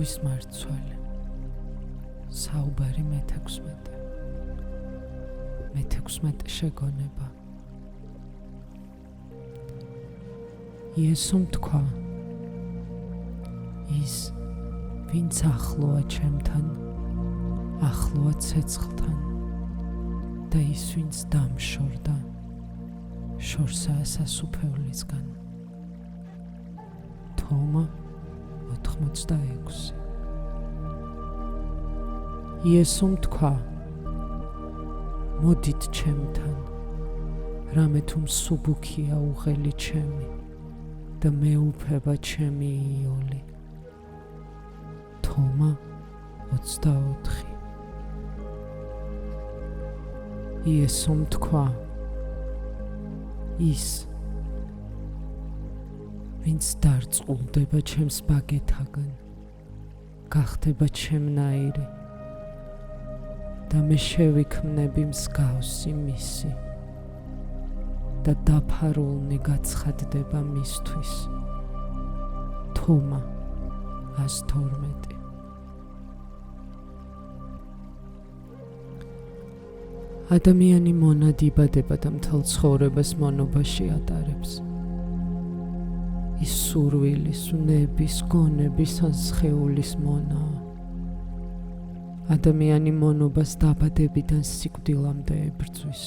გოგვის მარცვალე. საუბარი მე-16. მე-16 შეგონება. იესომ თქვა: ის, ვინც ახლოა ჩემთან, ახლოა ცეცხლთან და ის, ვინც დამშორდა, შორსაა სასუფევლისგან. თომა 86. იესომ თქვა: მოდით ჩემთან, რამე თუ მსუბუქია უღელი ჩემი და მეუფება ჩემი იოლი. თომა 24. იესომ თქვა: ის, ვინც დარწყულდება ჩემს ბაგეთაგან, გახდება ჩემნაირი და მე შევიქმნები მსგავსი მისი და დაფარულნი გაცხადდება მისთვის. თომა 112. ადამიანი მონად იბადება და მთელ ცხოვრებას მონობაში ატარებს. ის სურვილის, უნების, გონების ან სხეულის მონაა. ადამიანი მონობას დაბადებიდან სიკვდილამდე ებრძვის.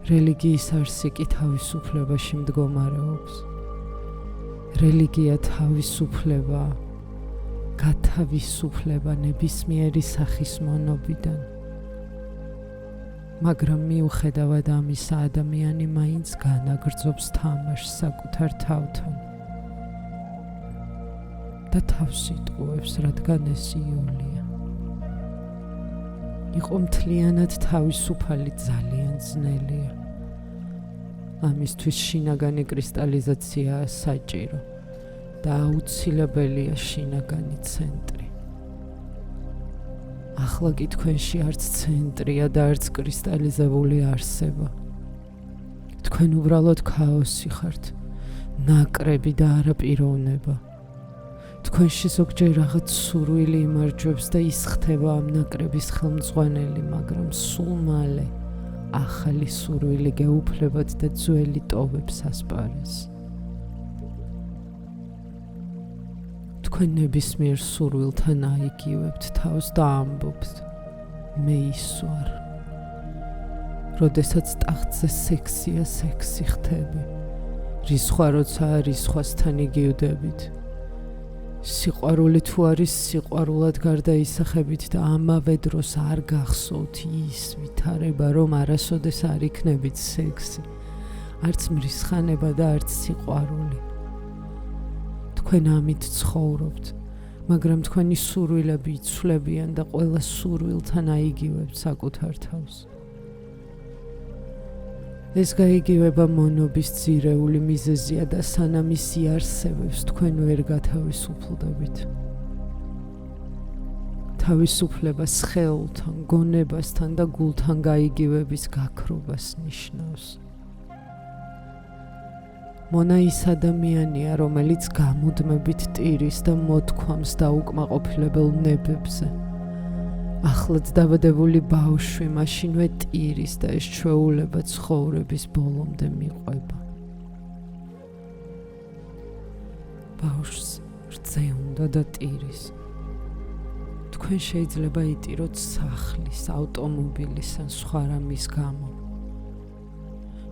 რელიგიის არსი კი თავისუფლებაში მდგომარეობს. რელიგია თავისუფლებაა, გათავისუფლება ნებისმიერი სახის მონობიდან. მაგრამ მიუხედავად ამისა, ადამიანი მაინც განაგრძობს თამაშს საკუთარ თავთან და თავს იტყუებს, რადგან ეს იოლია. იყო მთლიანად თავისუფალი ძალიან ძნელია. ამისთვის შინაგანი კრისტალიზაციაა საჭირო და აუცილებელია შინაგანი ცენტრი. ახლა კი თქვენში არც ცენტრია და არც კრისტალიზებული არსება. თქვენ უბრალოდ ქაოსი ხართ, ნაკრები და არაპიროვნება. თქვენში ზოგჯერ რაღაც სურვილი იმარჯვებს და ის ხდება ამ ნაკრების ხელმძღვანელი, მაგრამ სულ მალე ახალი სურვილი გეუფლებათ და ძველი ტოვებს ასპარეზს. თქვენ ნებისმიერ სურვილთან აიგივებთ თავს და ამბობთ: მე ის ვარ. როდესაც ტახტზე სექსია, სექსი ხდები. რისხვა როცა რისხვასთან იგივდებით. სიყვარული თუ არის სიყვარულად გარდაისახებით და ამავე დროს არ გახსოვთ ის ვითარება, რომ არასოდეს არ იქნებით სექსი, არც მრისხანება და არც სიყვარული. თქვენ ამით ცხოვრობთ, მაგრამ თქვენი სურვილები იცვლებიან და ყველა სურვილთან აიგივებთ საკუთარ თავს. ეს გაიგივება მონობის ძირეული მიზეზია და სანამ ის იარსებებს, თქვენ ვერ გათავისუფლდებით. თავისუფლება სხეულთან, გონებასთან და გულთან გაიგივების გაქრობას ნიშნავს. მონა ის ადამიანია, რომელიც გამუდმებით ტირის და მოთქვამს დაუკმაყოფილებელ ნებებზე. ახლაც დაბადებული ბავშვი მაშინვე ტირის და ეს ჩვეულება ცხოვრების ბოლომდე მიყვება. ბავშვს რძე უნდა და ტირის. თქვენ შეიძლება იტიროთ სახლის, ავტომობილის ან სხვა რამის გამო.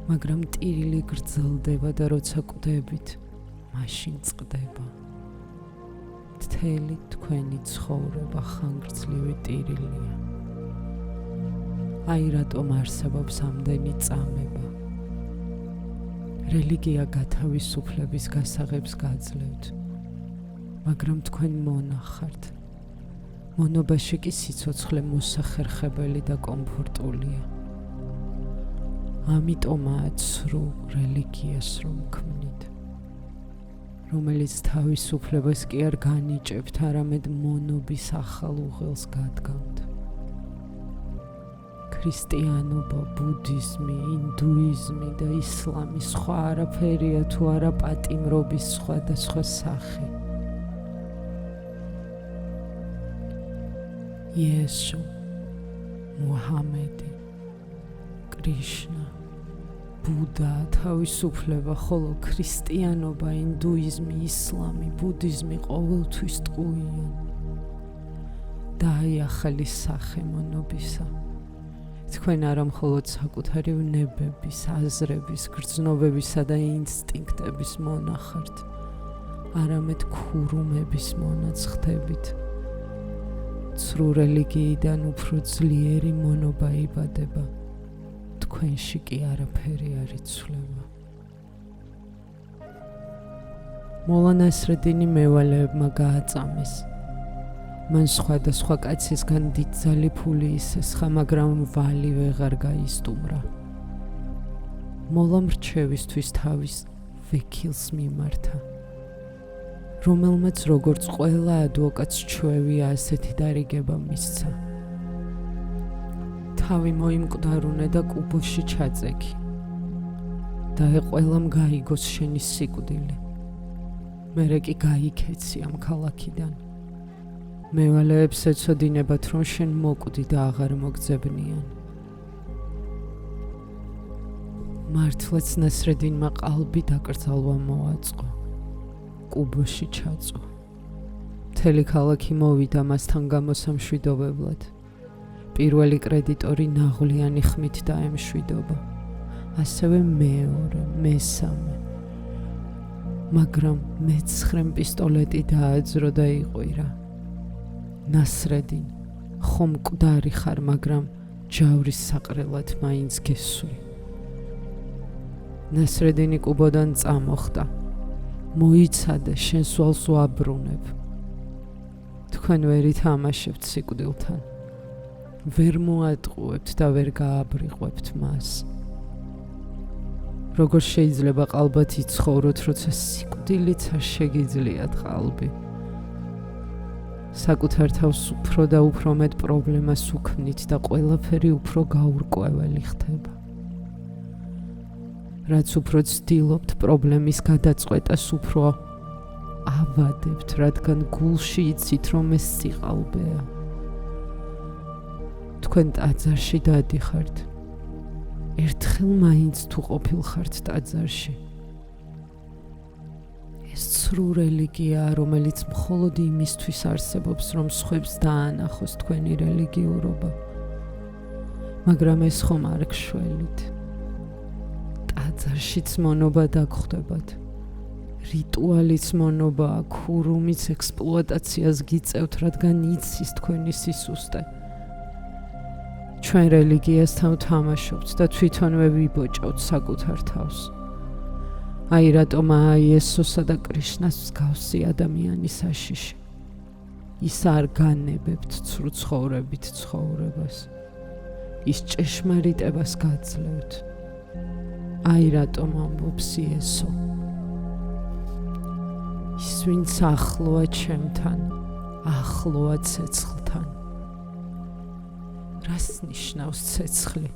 მაგრამ ტირილი გრძელდება და როცა კვდებით, მაშინ წყდება. მთელი თქვენი ცხოვრება ხანგრძლივი ტირილია. აი რატომ არსებობს ამდენი წამება. რელიგია გათავისუფლების გასაღებს გაძლევთ, მაგრამ თქვენ მონახართ. მონობაში კი სიცოცხლე მოსახერხებელი და კომფორტულია. ამიტომაა ცრუ რელიგიას რომ ქმნით, რომელიც თავისუფლებას კი არ განიჭებთ, არამედ მონობის ახალ უღელს გადგამთ. ქრისტიანობა, ბუდიზმი, ინდუიზმი და ისლამი სხვა არაფერია თუ არა პატიმრობის სხვადასხვა სახე. იესო, მუჰამედი, კრიშნა, ბუდა, თავისუფლება, ხოლო ქრისტიანობა, ინდუიზმი, ისლამი, ბუდიზმი ყოველთვის ტყუიან. დაიახალი სახე მონობისა. თქვენ არა მხოლოდ საკუთარი ვნებების, აზრების, გრძნობებისა და ინსტინქტების მონახართ, არამედ ქურუმების მონაცხდებით. ცრუ რელიგიიდან უფრო ძლიერი მონობა იბადება, თქვენში კი არაფერი არ იცვლება. მოლა ნასრედინი მევალეებმა გააწამეს. მან სხვადასხვა კაცისგან დიდძალი ფული ისესხა, მაგრამ ვალი ვეღარ გაისტუმრა. მოლა მრჩევისთვის თავის ვექილს მიმართა, რომელმაც როგორც ყველა ადვოკატს ჩვევია ასეთი დარიგება მისცა. თავი მოიმკვდარუნე და კუბოში ჩაწექი. დაეყველამ გაიგოს შენი სიკვდილი. მერე კი გაიქეცი ამ ქალაქიდან. მევალეებს ეცოდინებათ, რომ შენ მოკვდი და აღარ მოგძებნიან. მართლაც ნასრედინმა ყალბი დაკრძალვა მოაწყო. კუბოში ჩაწვა. მთელი ქალაქი მოვიდა მასთან გამოსამშვიდობებლად. პირველი კრედიტორი ნაღვლიანი ხმით დაემშვიდობა. ასევე მეორე, მესამე. მაგრამ მე-9 პისტოლეტი დააძრო და იყვირა. ნასრედინ, ხომ მკვდარი ხარ, მაგრამ ჯავრის საყრელად მაინც გესვი. ნასრედინი კუბოდან წამოხდა. მოიცადე, შენს ვალს ვაბრუნებ. თქვენ ვერ ითამაშებთ სიკვდილთან. ვერ მოატყუებთ და ვერ გააბრიყვებთ მას. როგორ შეიძლება ყალბად იცხოვროთ, როცა სიკვდილიც არ შეგიძლიათ ყალბი? საკუთარ თავს უფრო და უფრო მეტ პრობლემას უქმნით და ყველაფერი უფრო გაურკვეველი ხდება. რაც უფრო ცდილობთ პრობლემის გადაწყვეტას, უფრო ავადებთ, რადგან გულში იცით, რომ ეს სიყალბეა. თქვენ ტაძარში დადიხართ. ერთხელ მაინც თუ ყოფილხართ ტაძარში. ეს ცრუ რელიგიაა, რომელიც მხოლოდ იმისთვის არსებობს, რომ სხვებს დაანახოს თქვენი რელიგიურობა. მაგრამ ეს ხომ არ გშველით. ტაძარშიც მონობა დაგხვდებათ. რიტუალიც მონობაა, ქურუმიც ექსპლუატაციას გიწევთ, რადგან იცის თქვენი სისუსტე. ჩვენ რელიგიასთან ვთამაშობთ და თვითონვე ვიბოჭავთ საკუთარ თავს. აი რატომაა იესოსა და კრიშნას მსგავსი ადამიანის აშიში. ის არ განებებთ ცრუ ცხოვრებით ცხოვრებას. ის ჭეშმარიტებას გაძლევთ. აი რატომ ამბობს იესო. ის ვინც ახლოა ჩემთან, ახლოა ცეცხლთან. რას ნიშნავს ცეცხლი?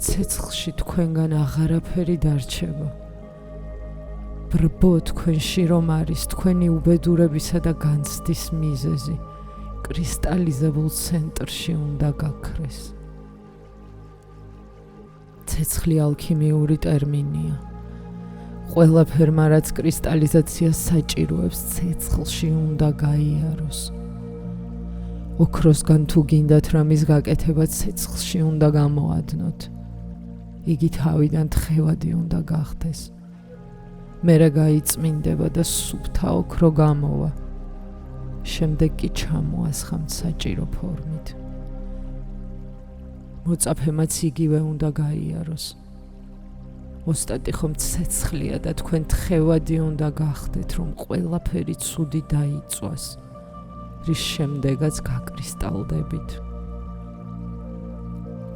ცეცხლში თქვენგან აღარაფერი დარჩება. ბრბო თქვენში რომ არის თქვენი უბედურებისა და განცდის მიზეზი, კრისტალიზებულ ცენტრში უნდა გაქრეს. ცეცხლი ალქიმიური ტერმინია. ყველაფერმა, რაც კრისტალიზაციას საჭიროებს, ცეცხლში უნდა გაიაროს. ოქროსგან თუ გინდათ რამის გაკეთება, ცეცხლში უნდა გამოადნოთ. იგი თავიდან თხევადი უნდა გახდეს. მერე გაიწმინდება და სუფთა ოქრო გამოვა. შემდეგ კი ჩამოასხამთ საჭირო ფორმით. მოწაფემაც იგივე უნდა გაიაროს. ოსტატი ხომ ცეცხლია და თქვენ თხევადი უნდა გახდეთ, რომ ყველაფერი ცუდი დაიწვას, რის შემდეგაც გაკრისტალდებით.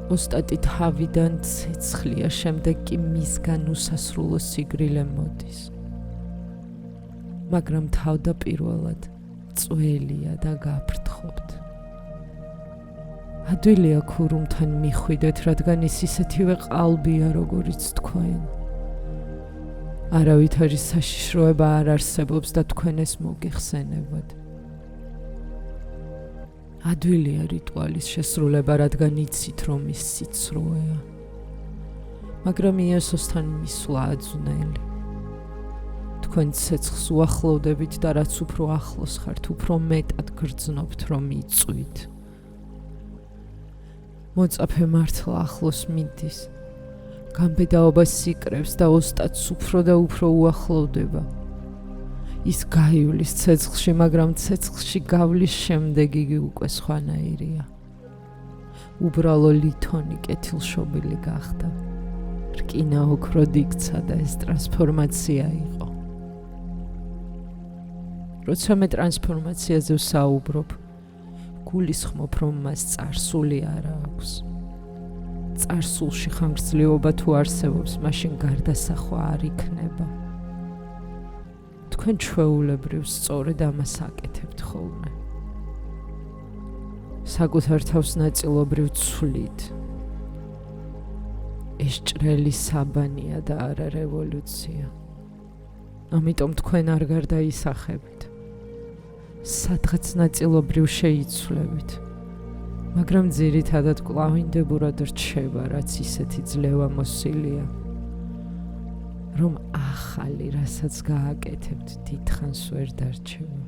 ოსტატი თავიდან ცეცხლია, შემდეგ კი მისგან უსასრულო სიგრილე მოდის. მაგრამ თავდაპირველად წველია და გაფრთხობთ. ადვილია ქურუმთან მიხვიდეთ, რადგან ის ისეთივე ყალბია, როგორიც თქვენ. არავითარი საშიშროება არ არსებობს და თქვენ ეს მოგიხსენებათ. ადვილია რიტუალის შესრულება, რადგან იცით, რომ ის სიცრუეა. მაგრამ იესოსთან მისვლა აძვნელი. თქვენ ცეცხლს უახლოვდებით და რაც უფრო ახლოს ხართ, უფრო მეტად გრძნობთ, რომ იწვით. მოწაფე მართლა ახლოს მიდის. გამბედაობა სიკრებს და ოსტატს უფრო და უფრო უახლოვდება. ის გაივლის ცეცხლში, მაგრამ ცეცხლში გავლის შემდეგ იგი უკვე სხვანაირია. უბრალო ლითონი კეთილშობილი გახდა. რკინა ოქროდ იქცა და ეს ტრანსფორმაცია იყო. როცა მე ტრანსფორმაციაზე ვსაუბრობ, გულისხმობ, რომ მას წარსული არ აქვს. წარსულში ხანგრძლივობა თუ არსებობს, მაშინ გარდასახვა არ იქნება. თქვენ ჩვეულებრივ სწორედ ამას აკეთებთ ხოლმე. საკუთარ თავს ნაწილობრივ ცვლით. ეს ჭრელი საბანია და არა რევოლუცია. ამიტომ თქვენ არ გარდაისახებით. სადღაც ნაწილობრივ შეიცვლებით. მაგრამ ძირითადად კვლავინდებურად რჩება, რაც ისეთი ძლევა მოსილია, რომ ახალი, რასაც გააკეთებთ, დიდხანს ვერ დარჩება.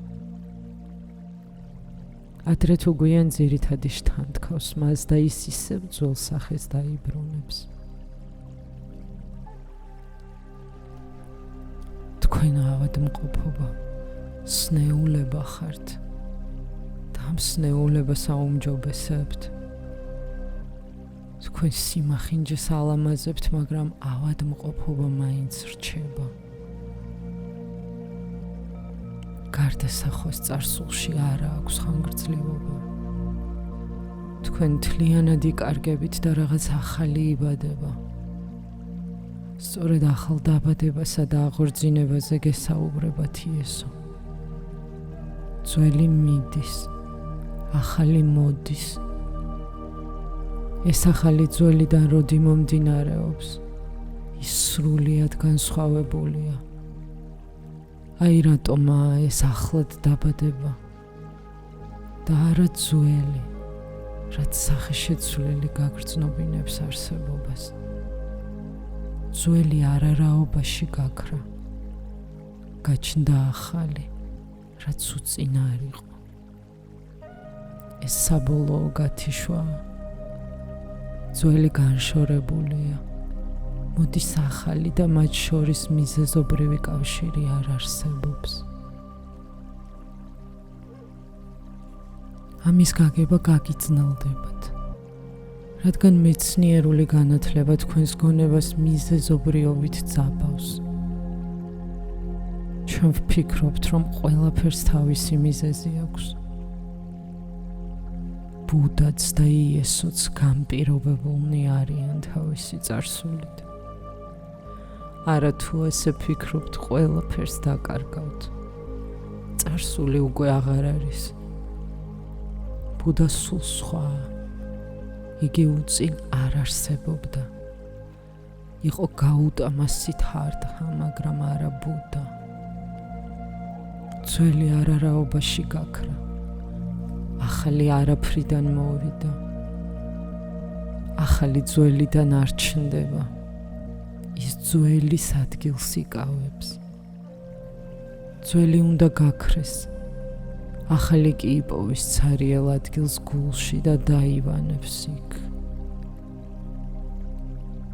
ადრე თუ გვიან ძირითადი შთანთქავს მას და ის ისევ ძველ სახეს დაიბრუნებს. თქვენ ავადმყოფობა, სნეულება ხართ და ამ სნეულებას აუმჯობესებთ. თქვენ სიმახინჯეს ალამაზებთ, მაგრამ ავადმყოფობა მაინც რჩება. გარდასახვის წარსულში არ აქვს ხანგრძლივობა. თქვენ თლიანად იკარგებით და რაღაც ახალი იბადება. სწორედ ახალ დაბადებასა და აღორძინებაზე გესაუბრებათ იესო. ძველი მიდის, ახალი მოდის. ეს ახალი ძველიდან როდი მომდინარეობს, ის სრულიად განსხვავებულია. აი რატომაა ეს ახლად დაბადება და არა ძველი, რაც სახეშეცვლილი გაგრძნობინებს არსებობას. ძველი არარაობაში გაქრა, გაჩნდა ახალი, რაც უწინარ იყო. ეს საბოლოო გათიშვაა. ძველი განშორებულია. მოდის ახალი და მათ შორის მიზეზობრივი კავშირი არ არსებობს. ამის გაგება გაგიძნელდებათ, რადგან მეცნიერული განათლება თქვენს გონებას მიზეზობრიობით ძაბავს. ჩვენ ვფიქრობთ, რომ ყველაფერს თავისი მიზეზი აქვს. ბუდაც და იესოც განპირობებულნი არიან თავისი წარსულით. არა თუ ესე ფიქრობთ, ყველაფერს დაკარგავთ. წარსული უკვე აღარ არის. ბუდა სულ სხვაა. იგი უწინ არ არსებობდა. იყო გაუტამასი თარდღა, მაგრამ არა ბუდა. ძველი არარაობაში გაქრა. ახალი არაფრიდან მოვიდა. ახალი ძველიდან არ ჩნდება. ის ძველის ადგილს იკავებს. ძველი უნდა გაქრეს. ახალი კი იპოვის ცარიელ ადგილს გულში და დაივანებს იქ.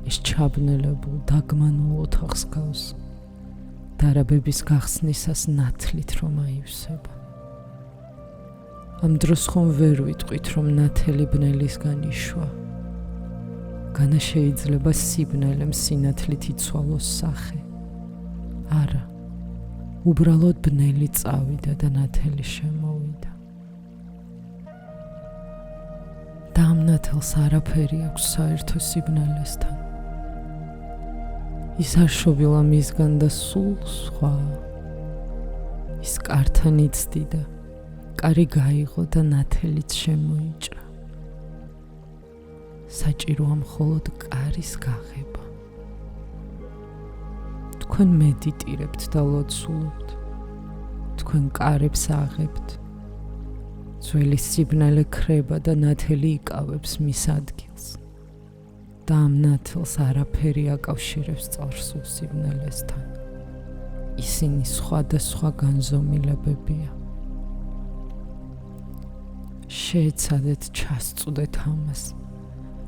ეს ჩაბნელებულ დაგმანულ ოთახს გავს. დარაბების გახსნისას ნათლით რომ აივსება. ამ დროს ხომ ვერ ვიტყვით, რომ ნათელი ბნელისგან იშვა. განა შეიძლება სიბნელემ სინათლით იცვალოს სახე. არა, უბრალოდ ბნელი წავიდა და ნათელი შემოვიდა. და ამ ნათელს არაფერი აქვს საერთო სიბნელესთან. ის არ შობილა მისგან და სულ სხვა. ის კართან იცდიდა. კარი გაიღო და ნათელიც შემოიჭრა. საჭიროა მხოლოდ კარის გაღება. თქვენ მედიტირებთ და ლოცულობთ. თქვენ კარებს აღებთ. ძველი სიბნელე ქრება და ნათელი იკავებს მის ადგილს და ამ ნათელს არაფერი აკავშირებს წარსულ სიბნელესთან. ისინი სხვადასხვა განზომილებებია. შეეცადეთ ჩასწუდეთ ამას,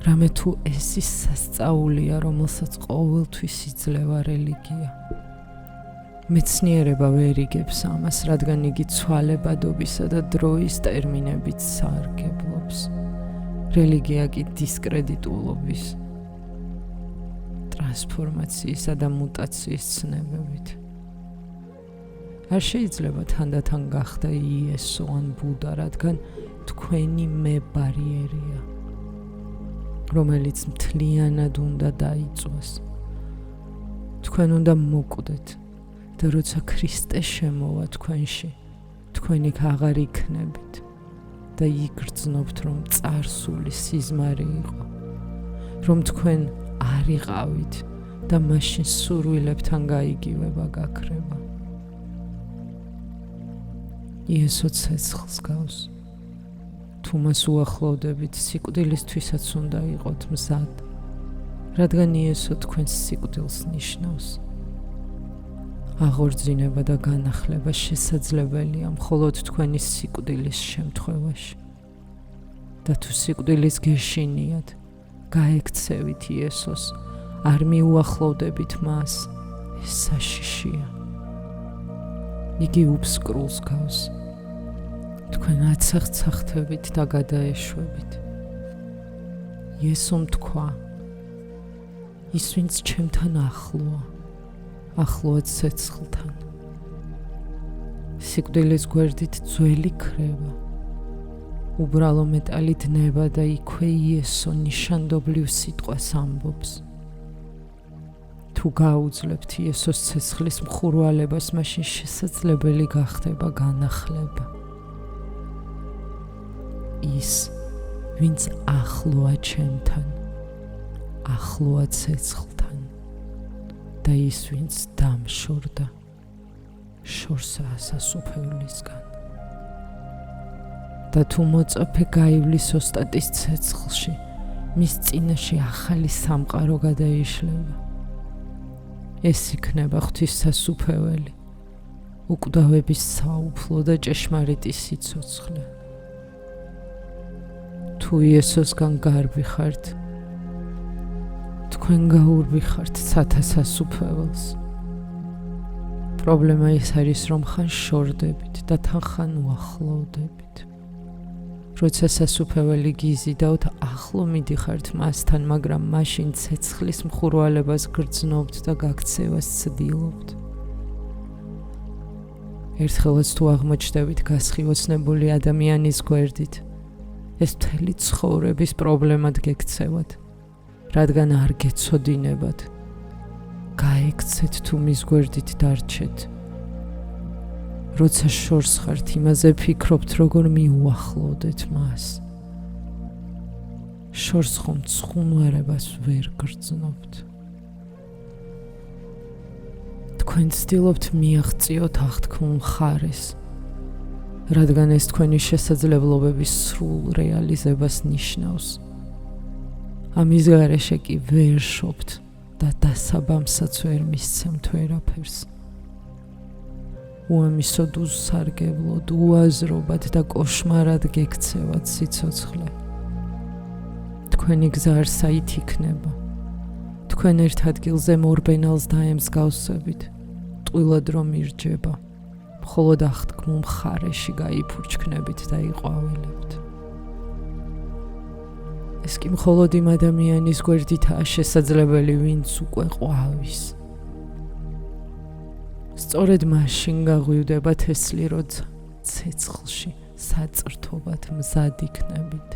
რამე თუ ეს ის სასწაულია, რომელსაც ყოველთვის იძლევა რელიგია. მეცნიერება ვერ იგებს ამას, რადგან იგი ცვალებადობისა და დროის ტერმინებით სარგებლობს. რელიგია კი დისკრედიტულობის, ტრანსფორმაციისა და მუტაციის ცნებებით. არ შეიძლება თანდათან გახდა იესო ან ბუდა, რადგან თქვენი მე ბარიერია, რომელიც მთლიანად უნდა დაიწვას. თქვენ უნდა მოკვდეთ და როცა ქრისტე შემოვა თქვენში, თქვენ იქ აღარ იქნებით და იგრძნობთ, რომ წარსული სიზმარი იყო, რომ თქვენ არ იყავით და მაშინ სურვილებთან გაიგივება გაქრება. იესო ცეცხლს გავს. თუ მას უახლოვდებით, სიკვდილისთვისაც უნდა იყოთ მზად, რადგან იესო თქვენს სიკვდილს ნიშნავს. აღორძინება და განახლება შესაძლებელია მხოლოდ თქვენი სიკვდილის შემთხვევაში. და თუ სიკვდილის გეშინიათ, გაექცევით იესოს, არ მიუახლოვდებით მას, ეს საშიშია. იგი უფსკრულს გავს. თქვენ აცახცახთებით და გადაეშვებით. იესომ თქვა, ის ვინც ჩემთან ახლოა, ახლოა ცეცხლთან. სიკვდილის გვერდით ძველი ქრება, უბრალო მეტალი დნება და იქვე იესო ნიშანდობლივ სიტყვას ამბობს. თუ გაუძლებთ იესოს ცეცხლის მხურვალებას, მაშინ შესაძლებელი გახდება განახლება. ის, ვინც ახლოა ჩემთან, ახლოა ცეცხლთან და ის, ვინც დამშორდა, შორსაა სასუფევლისგან. და თუ მოწაფე გაივლის ოსტატის ცეცხლში, მის წინაშე ახალი სამყარო გადაიშლება. ეს იქნება ღვთის სასუფეველი, უკვდავების საუფლო და ჭეშმარიტი სიცოცხლე. თუ იესოსგან გარბი ხართ, თქვენ გაურბიხართ ცათა სასუფეველს. პრობლემა ის არის, რომ ხან შორდებით და თან ხან უახლოვდებით. როცა სასუფეველი გიზიდავთ, ახლო მიდიხართ მასთან, მაგრამ მაშინ ცეცხლის მხურვალებას გრძნობთ და გაქცევას ცდილობთ. ერთხელაც თუ აღმოჩნდებით გასხივოცნებული ადამიანის გვერდით, ეს მთელი ცხოვრების პრობლემად გექცევათ, რადგან არ გეცოდინებათ. გაექცეთ თუ მის გვერდით დარჩეთ. როცა შორს ხართ, იმაზე ფიქრობთ, როგორ მიუახლოვდეთ მას. შორს ხომ ცხუნვარებას ვერ გრძნობთ. თქვენ ცდილობთ მიაღწიოთ აღთქმულ მხარეს, რადგან ეს თქვენი შესაძლებლობების სრულ რეალიზებას ნიშნავს. ამის გარეშე კი ვერ შობთ და დასაბამსაც ვერ მისცემთ ვერაფერს. უამისოდ უსარგებლოდ, უაზრობად და კოშმარად გექცევათ სიცოცხლე. თქვენი გზა არ საით იქნება. თქვენ ერთ ადგილზე მორბენალს დაემსგავსებით, ტყუილად რომ ირჯება, მხოლოდ აღთქმულ მხარეში გაიფურჩქნებით და იყვავილებთ. ეს კი მხოლოდ იმ ადამიანის გვერდითაა შესაძლებელი, ვინც უკვე ყვავის. სწორედ მაშინ გაღვივდება თესლი, როცა ცეცხლში საწრთობად მზად იქნებით.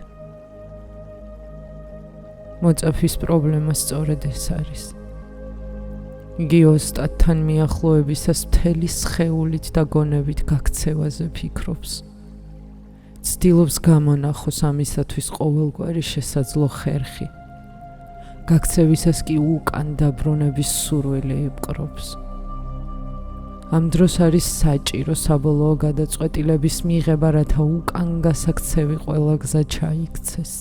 მოწაფის პრობლემა სწორედ ეს არის. იგი ოსტატთან მიახლოებისას მთელი სხეულით და გონებით გაქცევაზე ფიქრობს. ცდილობს გამონახოს ამისათვის ყოველგვარი შესაძლო ხერხი. გაქცევისას კი უკან დაბრუნების სურვილი იპყრობს. ამ დროს არის საჭირო საბოლოო გადაწყვეტილების მიღება, რათა უკან გასაქცევი ყველა გზა ჩაიქცეს.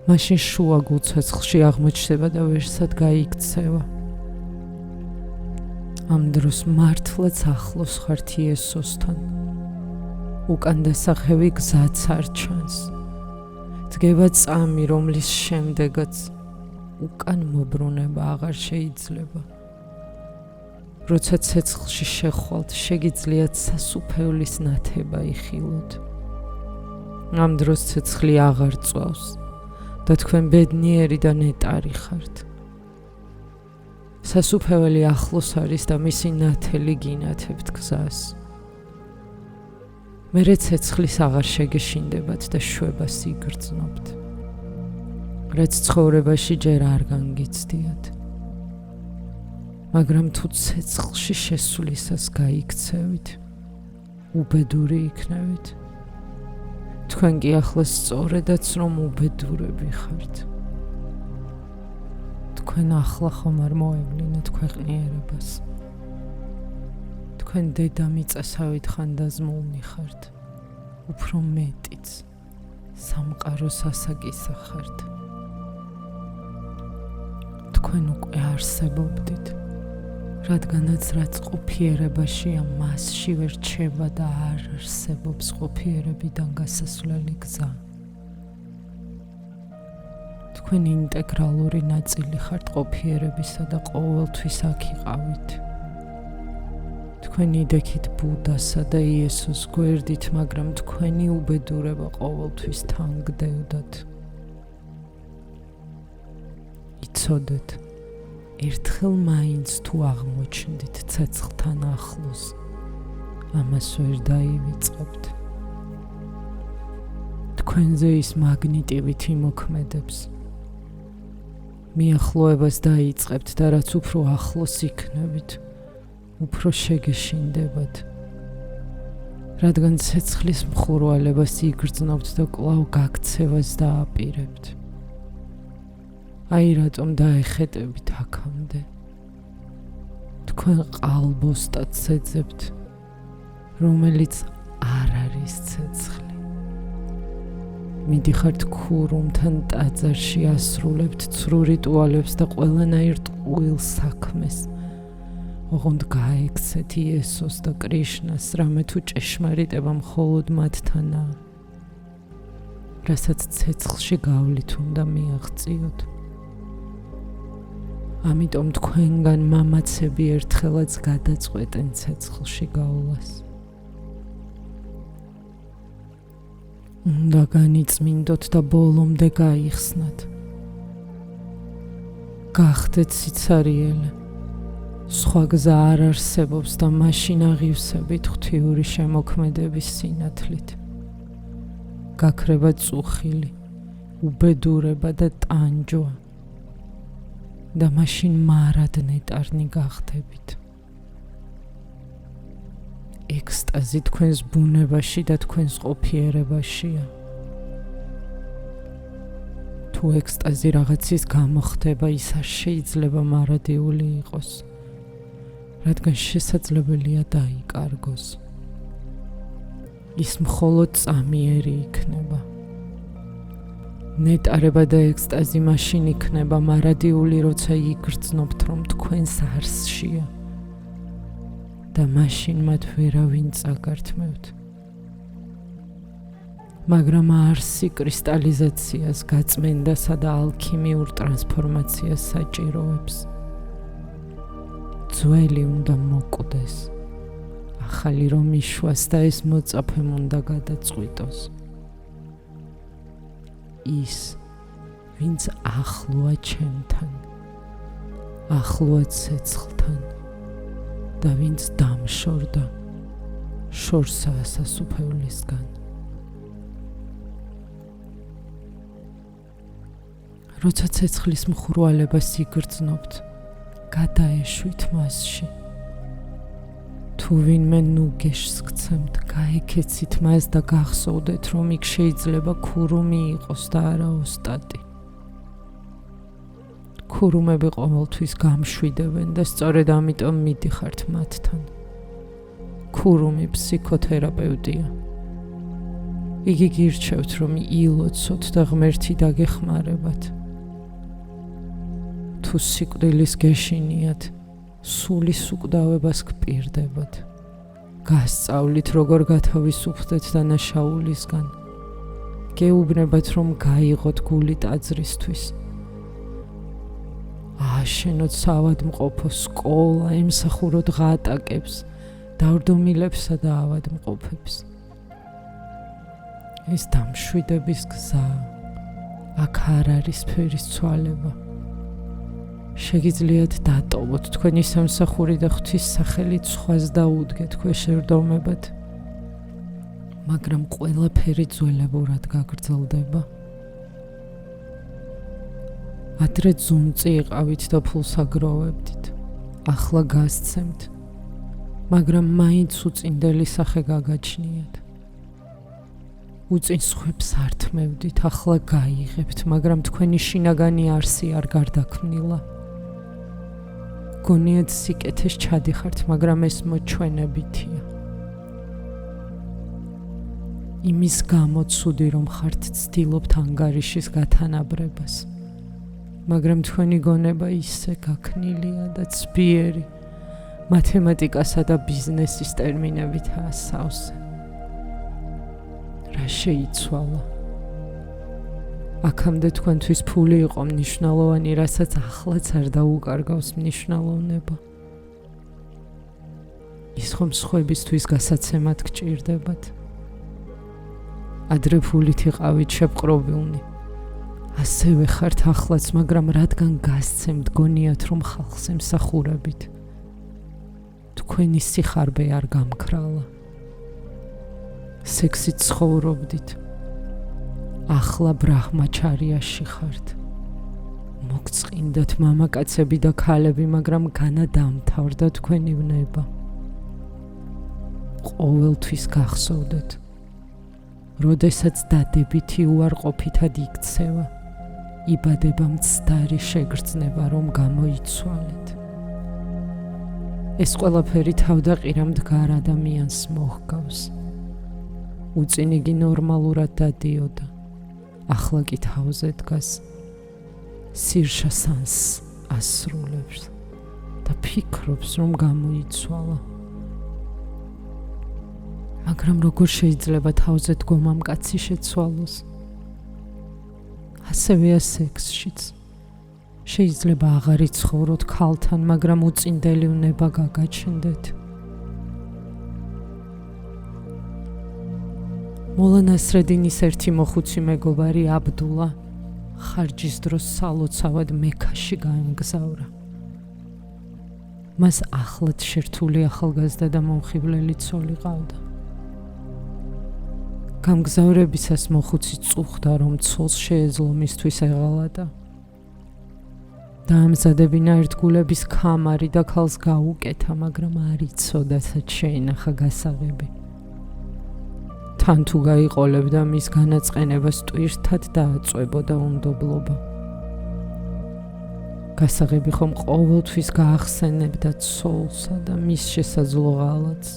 მაშინ შუა გულცეცხლში აღმოჩნდება და ვერსად გაიქცევა. ამ დროს მართლაც ახლოს ხართ იესოსთან. უკან დასახევი გზაც არ ჩანს. დგება წამი, რომლის შემდეგაც უკან მობრუნება აღარ შეიძლება. როცა ცეცხლში შეხვალთ, შეგიძლიათ სასუფევლის ნათება იხილოთ. ამ დროს ცეცხლი აღარ წვავს და თქვენ ბედნიერი და ნეტარი ხართ. სასუფეველი ახლოს არის და მისი ნათელი გინათებთ გზას. მერე ცეცხლის აღარ შეგეშინდებათ და შვებას იგრძნობთ, რაც ცხოვრებაში ჯერ არ განგიცდიათ. მაგრამ თუ ცეცხლში შესვლისას გაიქცევით, უბედური იქნებით. თქვენ კი ახლა სწორედაც რომ უბედურები ხართ. თქვენ ახლა ხომ არ მოევლინეთ ქვეყნიერებას. თქვენ დედამიწასავით ხანდაზმულნი ხართ, უფრო მეტიც სამყაროს ასაკისა ხართ. თქვენ უკვე არსებობდით, რადგანაც რაც ყოფიერებაშია, მასში ვერ რჩება და არ არსებობს ყოფიერებიდან გასასვლელი გზა. თქვენ ინტეგრალური ნაწილი ხართ ყოფიერებისა და ყოველთვის აქ იყავით. თქვენ იდექით ბუდასა და იესოს გვერდით, მაგრამ თქვენი უბედურება ყოველთვის თან გდევდათ. იცოდეთ, ერთხელ მაინც თუ აღმოჩნდით ცეცხლთან ახლოს, ამას ვერ დაივიწყებთ. თქვენზე ის მაგნიტივით იმოქმედებს. მიახლოებას დაიწყებთ და რაც უფრო ახლოს იქნებით, უფრო შეგეშინდებათ. რადგან ცეცხლის მხურვალებას იგრძნობთ და კვლავ გაქცევას დააპირებთ. აი რატომ დაეხეტებით აქამდე. თქვენ ყალბოსტატს ეძებთ, რომელიც არ არის ცეცხლი. მიდიხართ ქურუმთან ტაძარში, ასრულებთ ცრუ რიტუალებს და ყველანაირ ტყუილ საქმეს. ოღონდ გაექცეთ იესოს და კრიშნას, რამე თუ ჭეშმარიტება მხოლოდ მათთანაა, რასაც ცეცხლში გავლით უნდა მიაღწიოთ. ამიტომ თქვენგან მამაცები ერთხელაც გადაწყვეტენ ცეცხლში გავლას. უნდა განიწმინდოთ და ბოლომდე გაიხსნათ. გახდეთ სიცარიელე. სხვა გზა არ არსებობს და მაშინ აღივსებით ღვთიური შემოქმედების სინათლით. გაქრება წუხილი, უბედურება და ტანჯვა. და მაშინ მარად ნეტარნი გახდებით. ექსტაზი თქვენს ბუნებაში და თქვენს ყოფიერებაშია. თუ ექსტაზი რაღაცის გამო ხდება, ის არ შეიძლება მარადიული იყოს, რადგან შესაძლებელია დაიკარგოს. ის მხოლოდ წამიერი იქნება. ნეტარება და ექსტაზი მაშინ იქნება მარადიული, როცა იგრძნობთ, რომ თქვენს არსშია და მაშინ მათ ვერავინ წაგართმევთ. მაგრამ არსი კრისტალიზაციას, გაწმენდასა და ალქიმიურ ტრანსფორმაციას საჭიროებს. ძველი უნდა მოკვდეს, ახალი რომ იშვას და ეს მოწაფემ უნდა გადაწყვიტოს. ის, ვინც ახლოა ჩემთან, ახლოა ცეცხლთან და ვინც დამშორდა, შორსაა სასუფევლისგან. როცა ცეცხლის მხურვალებას იგრძნობთ, გადაეშვით მასში. თუ ვინმე ნუგეშს გცემთ, გაეკეცით მას და გახსოვდეთ, რომ იქ შეიძლება ქურუმი იყოს და არა ოსტატი. ქურუმები ყოველთვის გამშვიდებენ და სწორედ ამიტომ მიდიხართ მათთან. ქურუმი ფსიქოთერაპევტია. იგი გირჩევთ, რომ ილოცოთ და ღმერთი დაგეხმარებათ. თუ სიკვდილის გეშინიათ, სულის უკვდავებას გპირდებათ. გასწავლით, როგორ გათავისუფლდეთ დანაშაულისგან. გეუბნებათ, რომ გაიღოთ გული ტაძრისთვის. ააშენოთ საავადმყოფო სკოლა, ემსახუროთ ღატაკებს, დავრდომილებსა და ავადმყოფებს. ეს დამშვიდების გზა, აქ არ არის ფერის ცვალება. შეგიძლიათ დატოვოთ თქვენი სამსახური და ღვთის სახელით სხვას დაუდგეთ ქვეშევრდომებად, მაგრამ ყველაფერი ძველებურად გაგრძელდება. ადრე ძუნწი იყავით და ფულს აგროვებდით, ახლა გასცემთ, მაგრამ მაინც უწინდელი სახე გაგაჩნიათ. უწინსხვებს არ თმევდით, ახლა გაიღებთ, მაგრამ თქვენი შინაგანი არსი არ გარდაქმნილა. გონიათ სიკეთეს ჩადიხართ, მაგრამ ეს მოჩვენებითია. იმის გამო ცუდი რომ ხართ ცდილობთ ანგარიშის გათანაბრებას, მაგრამ თქვენი გონება ისე გაქნილია და ცბიერი, მათემატიკასა და ბიზნესის ტერმინებითაა სავსე. რა შეიცვალა? აქამდე თქვენთვის ფული იყო მნიშვნელოვანი, რასაც ახლაც არ დაუკარგავს მნიშვნელოვნება. ის ხომ სხვებისთვის გასაცემად გჭირდებათ. ადრე ფულით იყავით შეპყრობილნი. ასევე ხართ ახლაც, მაგრამ რადგან გასცემთ, გონიათ, რომ ხალხს ემსახურებით. თქვენი სიხარბე არ გამქრალა. სექსით ცხოვრობდით. ახლა ბრაჰმაჩარიაში ხართ. მოგწყინდათ მამაკაცები და ქალები, მაგრამ განადამთავრდა თქვენი ვნება. ყოველთვის გახსოვდეთ, როდესაც დადებითი უარყოფითად იქცევა, იბადება მცდარი შეგრძნება, რომ გამოიცვალეთ. ეს ყველაფერი თავდაყირა მდგარ ადამიანს მოჰგავს. უწინ იგი ნორმალურად დადიოდა, ახლა კი თავზე დგას, სირშასანს ასრულებს და ფიქრობს, რომ გამოიცვალა. მაგრამ როგორ შეიძლება თავზე დგომამ კაცი შეცვალოს? ასევეა სექსშიც. შეიძლება აღარ იცხოვროთ ქალთან, მაგრამ უწინდელი ვნება გაგაჩნდეთ. მოლა ნასრედინის ერთი მოხუცი მეგობარი აბდულა ხარჯის დროს სალოცავად მექაში გაემგზავრა. მას ახლად შერთული ახალგაზრდა და მომხიბვლელი ცოლი ყავდა. გამგზავრებისას მოხუცი წუხდა, რომ ცოლს შეეძლო მისთვის ეღალატა. დაამზადებინა ერთგულების ქამარი და ქალს გაუკეთა, მაგრამ არ იცოდა, სად შეინახა გასაღები. თან თუ გაიყოლებდა, მის განაწყენებას ტვირთად დააწვებოდა უნდობლობა. გასაღები ხომ ყოველთვის გაახსენებდა ცოლსა და მის შესაძლო ღალატს.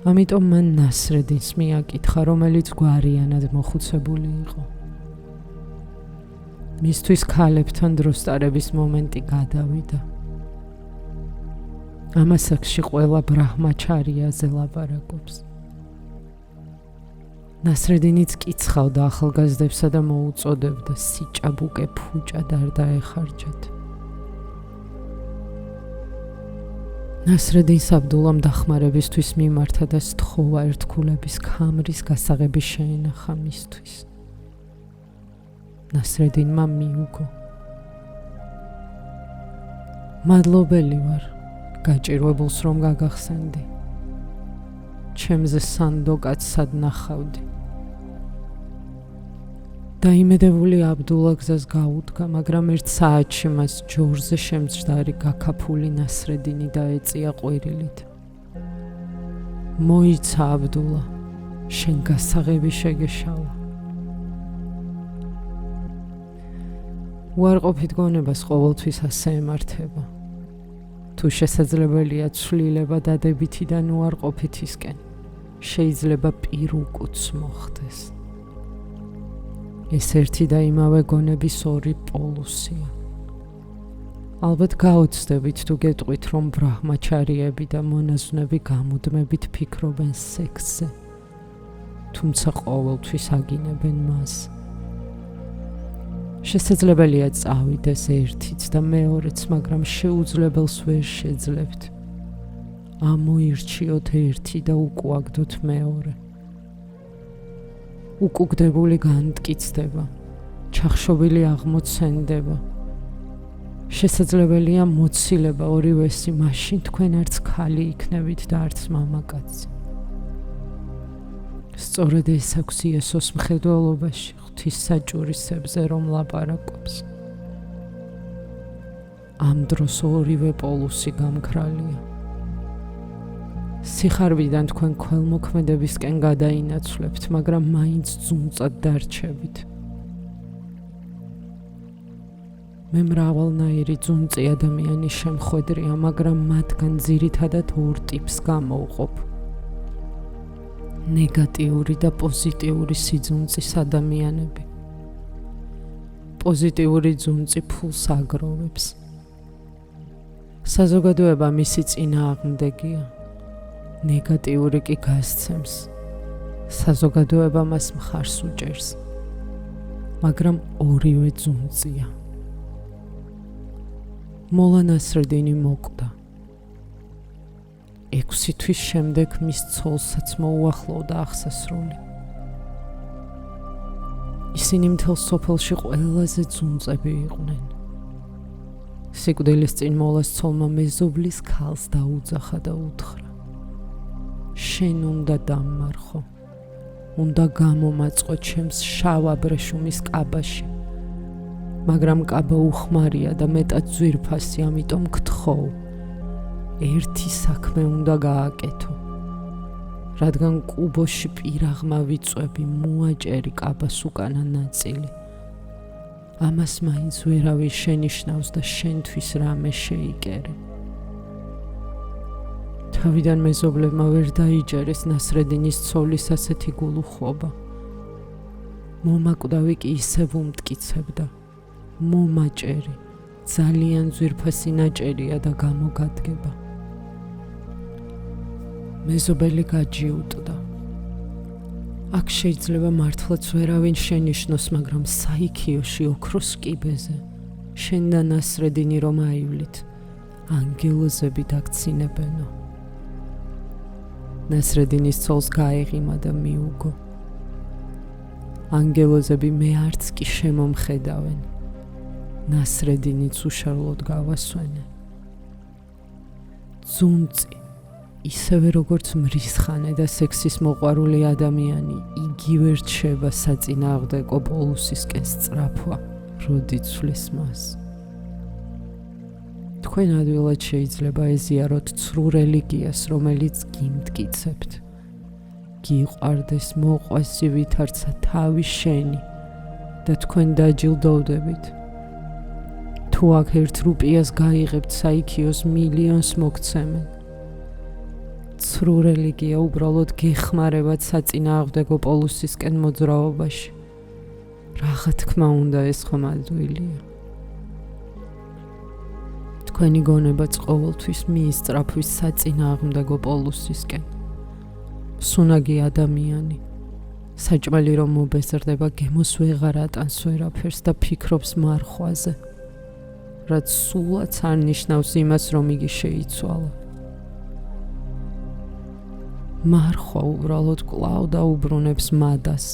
ამიტომ მან ნასრედინს მიაკითხა, რომელიც გვარიანად მოხუცებული იყო. მისთვის ქალებთან დროს ტარების მომენტი გადავიდა. ამასაკში ყველა ბრაჰმაჩარიაზე ლაპარაკობს. ნასრედინიც კიცხავდა ახალგაზრდებსა და მოუწოდებდა, სიჭაბუკე ფუჭად არ დაეხარჯათ. ნასრედინს აბდულამ დახმარებისთვის მიმართა და სთხოვა ერთგულების ქამრის გასაღები შეენახა მისთვის. ნასრედინმა მიუგო. მადლობელი ვარ, გაჭირვებულს რომ გაგახსენდი. ჩემზე სანდო კაცსად ნახავდი. დაიმედებული აბდულა გზას გაუდგა, მაგრამ ერთ საათში მას ჯორზე შემჯდარი გაქაფული ნასრედინი დაეწია ყვირილით. მოიცა აბდულა, შენ გასაღები შეგეშალა. უარყოფით გონებას ყოველთვის ასე ემართება. თუ შესაძლებელია ცვლილება დადებითიდან უარყოფითისკენ, შეიძლება პირუკუც მოხდეს. ეს ერთი და იმავე გონების ორი პოლუსია. ალბათ გაოცდებით თუ გეტყვით, რომ ბრაჰმაჩარიები და მონაზვნები გამუდმებით ფიქრობენ სექსზე, თუმცა ყოველთვის აგინებენ მას. შესაძლებელია წავიდეს ერთიც და მეორეც, მაგრამ შეუძლებელს ვერ შეძლებთ. ამოირჩიოთ ერთი და უკუაგდოთ მეორე. უკუგდებული განმტკიცდება, ჩახშობილი აღმოცენდება. შესაძლებელია მოცილება ორივესი, მაშინ თქვენ არც ქალი იქნებით და არც მამაკაცი. სწორედ ეს აქვს იესოს მხედველობაში, ღვთისსაჭურისებზე რომ ლაპარაკობს. ამ დროს ორივე პოლუსი გამქრალია. სიხარბიდან თქვენ ქველმოქმედებისკენ გადაინაცვლებთ, მაგრამ მაინც ძუნწად დარჩებით. მე მრავალნაირი ძუნწი ადამიანი შემხვედრია, მაგრამ მათგან ძირითადად ორ ტიპს გამოვყოფ. ნეგატიური და პოზიტიური სიძუნწის ადამიანები. პოზიტიური ძუნწი ფულს აგროვებს. საზოგადოება მისი წინააღმდეგია. ნეგატიური კი გასცემს. საზოგადოება მას მხარს უჭერს. მაგრამ ორივე ძუნწია. მოლა ნასრედინი მოკვდა. 6 თვის შემდეგ მის ცოლსაც მოუახლოვდა აღსასრული. ისინი მთელ სოფელში ყველაზე ძუნწები იყვნენ. სიკვდილის წინ მოლას ცოლმა მეზობლის ქალს დაუძახა და უთხრა: შენ უნდა დამმარხო, უნდა გამომაწყო ჩემს შავ აბრეშუმის კაბაში, მაგრამ კაბა უხმარია და მეტად ძვირფასი, ამიტომ გთხოვ, ერთი საქმე უნდა გააკეთო, რადგან კუბოში პირაღმა ვიწვევი, მოაჭერი კაბას უკანა ნაწილი. ამას მაინც ვერავის შენიშნავს და შენთვის რამე შეიკერე. თავიდან მეზობლებმა ვერ დაიჯერეს ნასრედინის ცოლის ასეთი გულუხობა. მომაკვდავი კი ისევ უმტკიცებდა. მომაჭერი, ძალიან ძვირფასი ნაჭერია და გამოგადგება. მეზობელი გაჯიუტდა. აქ შეიძლება მართლაც ვერავინ შენიშნოს, მაგრამ საიქიოში ოქროს კიბეზე შენ და ნასრედინი რომ აივლით, ანგელოზები დაგცინებენო. ნასრედინის ცოლს გაეღიმა და მიუგო. ანგელოზები მე არც კი შემომხედავენ. ნასრედინიც უშარლოდ გავასვენე. ძუნწი, ისევე როგორც მრისხანე და სექსის მოყვარული ადამიანი, იგივე რჩება საწინააღმდეგო პოლუსისკენ სწრაფვა, როდი ცვლის მას. თქვენ ადვილად შეიძლება ეზიაროთ ცრუ რელიგიას, რომელიც გიმტკიცებთ. გიყვარდეს მოყვასი ვითარცა თავი შენი და თქვენ დაჯილდოვდებით. თუ აქ 1 რუპიას გაიღებთ, საიქიოს მილიონს მოგცემენ. ცრუ რელიგია უბრალოდ გეხმარებათ საწინააღმდეგო პოლუსისკენ მოძრაობაში. რაღა თქმა უნდა, ეს ხომ ადვილია. თქვენი გონებაც ყოველთვის მიისწრაფვის საწინააღმდეგო პოლუსისკენ. სუნაგი ადამიანი, საჭმელი რომ მობეზრდება, გემოს ვეღარ ატანს ვერაფერს და ფიქრობს მარხვაზე, რაც სულაც არ ნიშნავს იმას, რომ იგი შეიცვალა. მარხვა უბრალოდ კვლავ დაუბრუნებს მადას,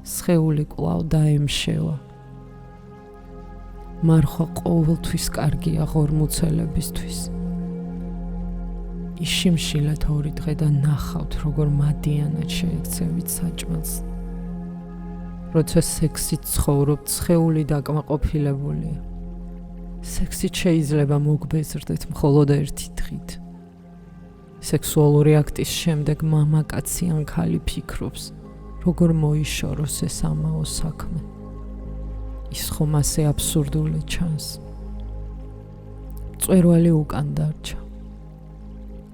სხეული კვლავ დაემშევა. მარხვა ყოველთვის კარგია ღორმუცელებისთვის. იშიმშილეთ 2 დღე და ნახავთ, როგორ მადიანად შეექცევით საჭმელს. როცა სექსით ცხოვრობთ, სხეული დაკმაყოფილებულია. სექსით შეიძლება მოგბეზრდეთ მხოლოდ 1 დღით. სექსუალური აქტის შემდეგ მამაკაცი ან ქალი ფიქრობს, როგორ მოიშოროს ეს ამაო საქმე. ის ხომ ასე აბსურდული ჩანს. მწვერვალი უკან დარჩა.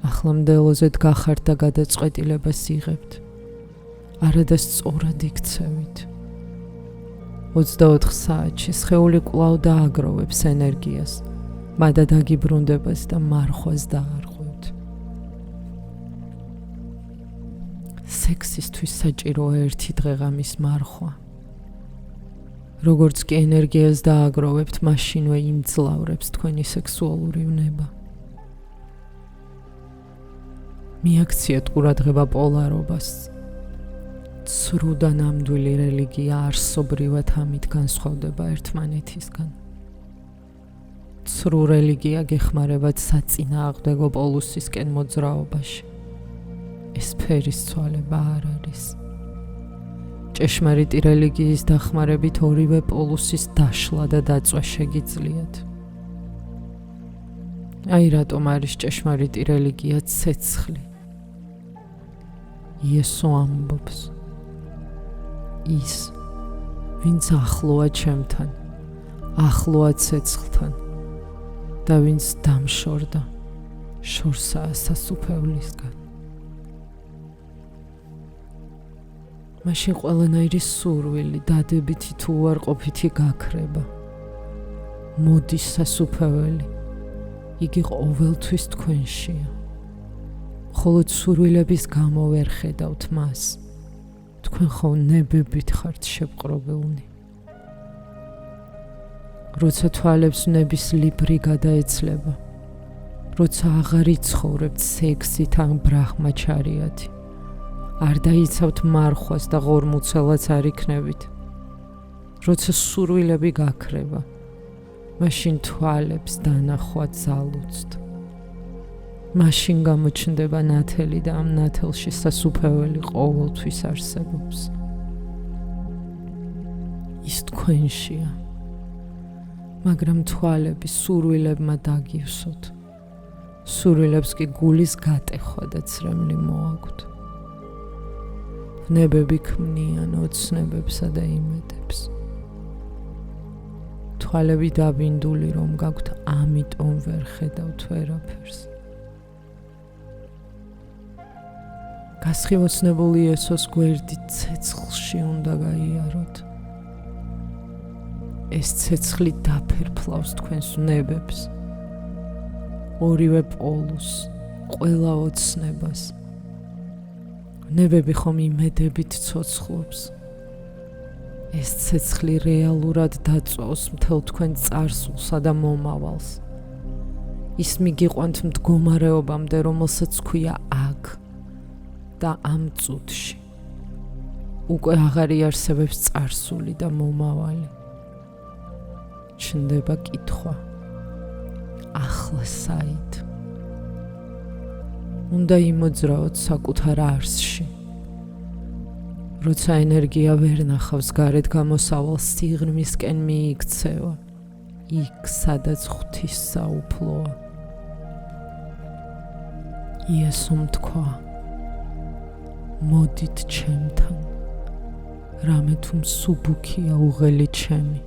ახლა მდელოზედ გახართ და გადაწყვეტილებას იღებთ. არადა სწორად იქცევით. 24 საათში სხეული კვლავ დააგროვებს ენერგიას, მადა დაგიბრუნდებას და მარხვას დაარღვევთ. სექსისთვის საჭიროა ერთი დღეღამის მარხვა. როგორც კი ენერგიას დააგროვებთ, მაშინვე იმძლავრებს თქვენი სექსუალური ვნება. მიაქციეთ ყურადღება პოლარობას. ცრუ და ნამდვილი რელიგია არსობრივად ამით განსხვავდება ერთმანეთისგან. ცრუ რელიგია გეხმარებათ საწინააღმდეგო პოლუსისკენ მოძრაობაში. ეს ფერისცვალება არ არის. ჭეშმარიტი რელიგიის დახმარებით ორივე პოლუსის დაშლა და დაწვა შეგიძლიათ. აი რატომ არის ჭეშმარიტი რელიგია ცეცხლი. იესო ამბობს, ის, ვინც ახლოა ჩემთან, ახლოა ცეცხლთან და ვინც დამშორდა, შორსაა სასუფევლისგან. მაშინ ყველანაირი სურვილი, დადებითი თუ უარყოფითი გაქრება. მოდის სასუფეველი, იგი ყოველთვის თქვენშია. მხოლოდ სურვილების გამო ვერ ხედავთ მას. თქვენ ხო ნებებით ხართ შეპყრობილნი. როცა თვალებს ნების ლიბრი გადაეცლება, როცა აღარ იცხოვრებთ სექსით ან ბრაჰმაჩარიათი, არ დაიცავთ მარხვას და ღორმუცელაც არ იქნებით. როცა სურვილები გაქრება, მაშინ თვალებს დანახვა ძალუძთ. მაშინ გამოჩნდება ნათელი და ამ ნათელში სასუფეველი ყოველთვის არსებობს. ის თქვენშია, მაგრამ თვალები სურვილებმა დაგივსოთ. სურვილებს კი გულის გატეხვა და ცრემლი მოაგვთ. ვნებები ქმნიან ოცნებებსა და იმედებს. თვალები დაბინდული რომ გაქვთ, ამიტომ ვერ ხედავთ ვერაფერს. გასხივოცნებული იესოს გვერდით ცეცხლში უნდა გაიაროთ. ეს ცეცხლი დაფერფლავს თქვენს ვნებებს, ორივე პოლუსს, ყველა ოცნებას. ვნებები ხომ იმედებით ცოცხლობს. ეს ცეცხლი რეალურად დაწვავს მთელ თქვენ წარსულსა და მომავალს. ის მიგიყვანთ მდგომარეობამდე, რომელსაც ქვია აქ და ამ წუთში. უკვე აღარ იარსებებს წარსული და მომავალი. ჩნდება კითხვა, ახლა საით? უნდა იმოძრაოთ საკუთარ არსში. როცა ენერგია ვერ ნახავს გარეთ გამოსავალს, სიღრმისკენ მიიქცევა, იქ სადაც ღვთის საუფლოა. იესომ თქვა, მოდით ჩემთან, რამე თუ მსუბუქია უღელი ჩემი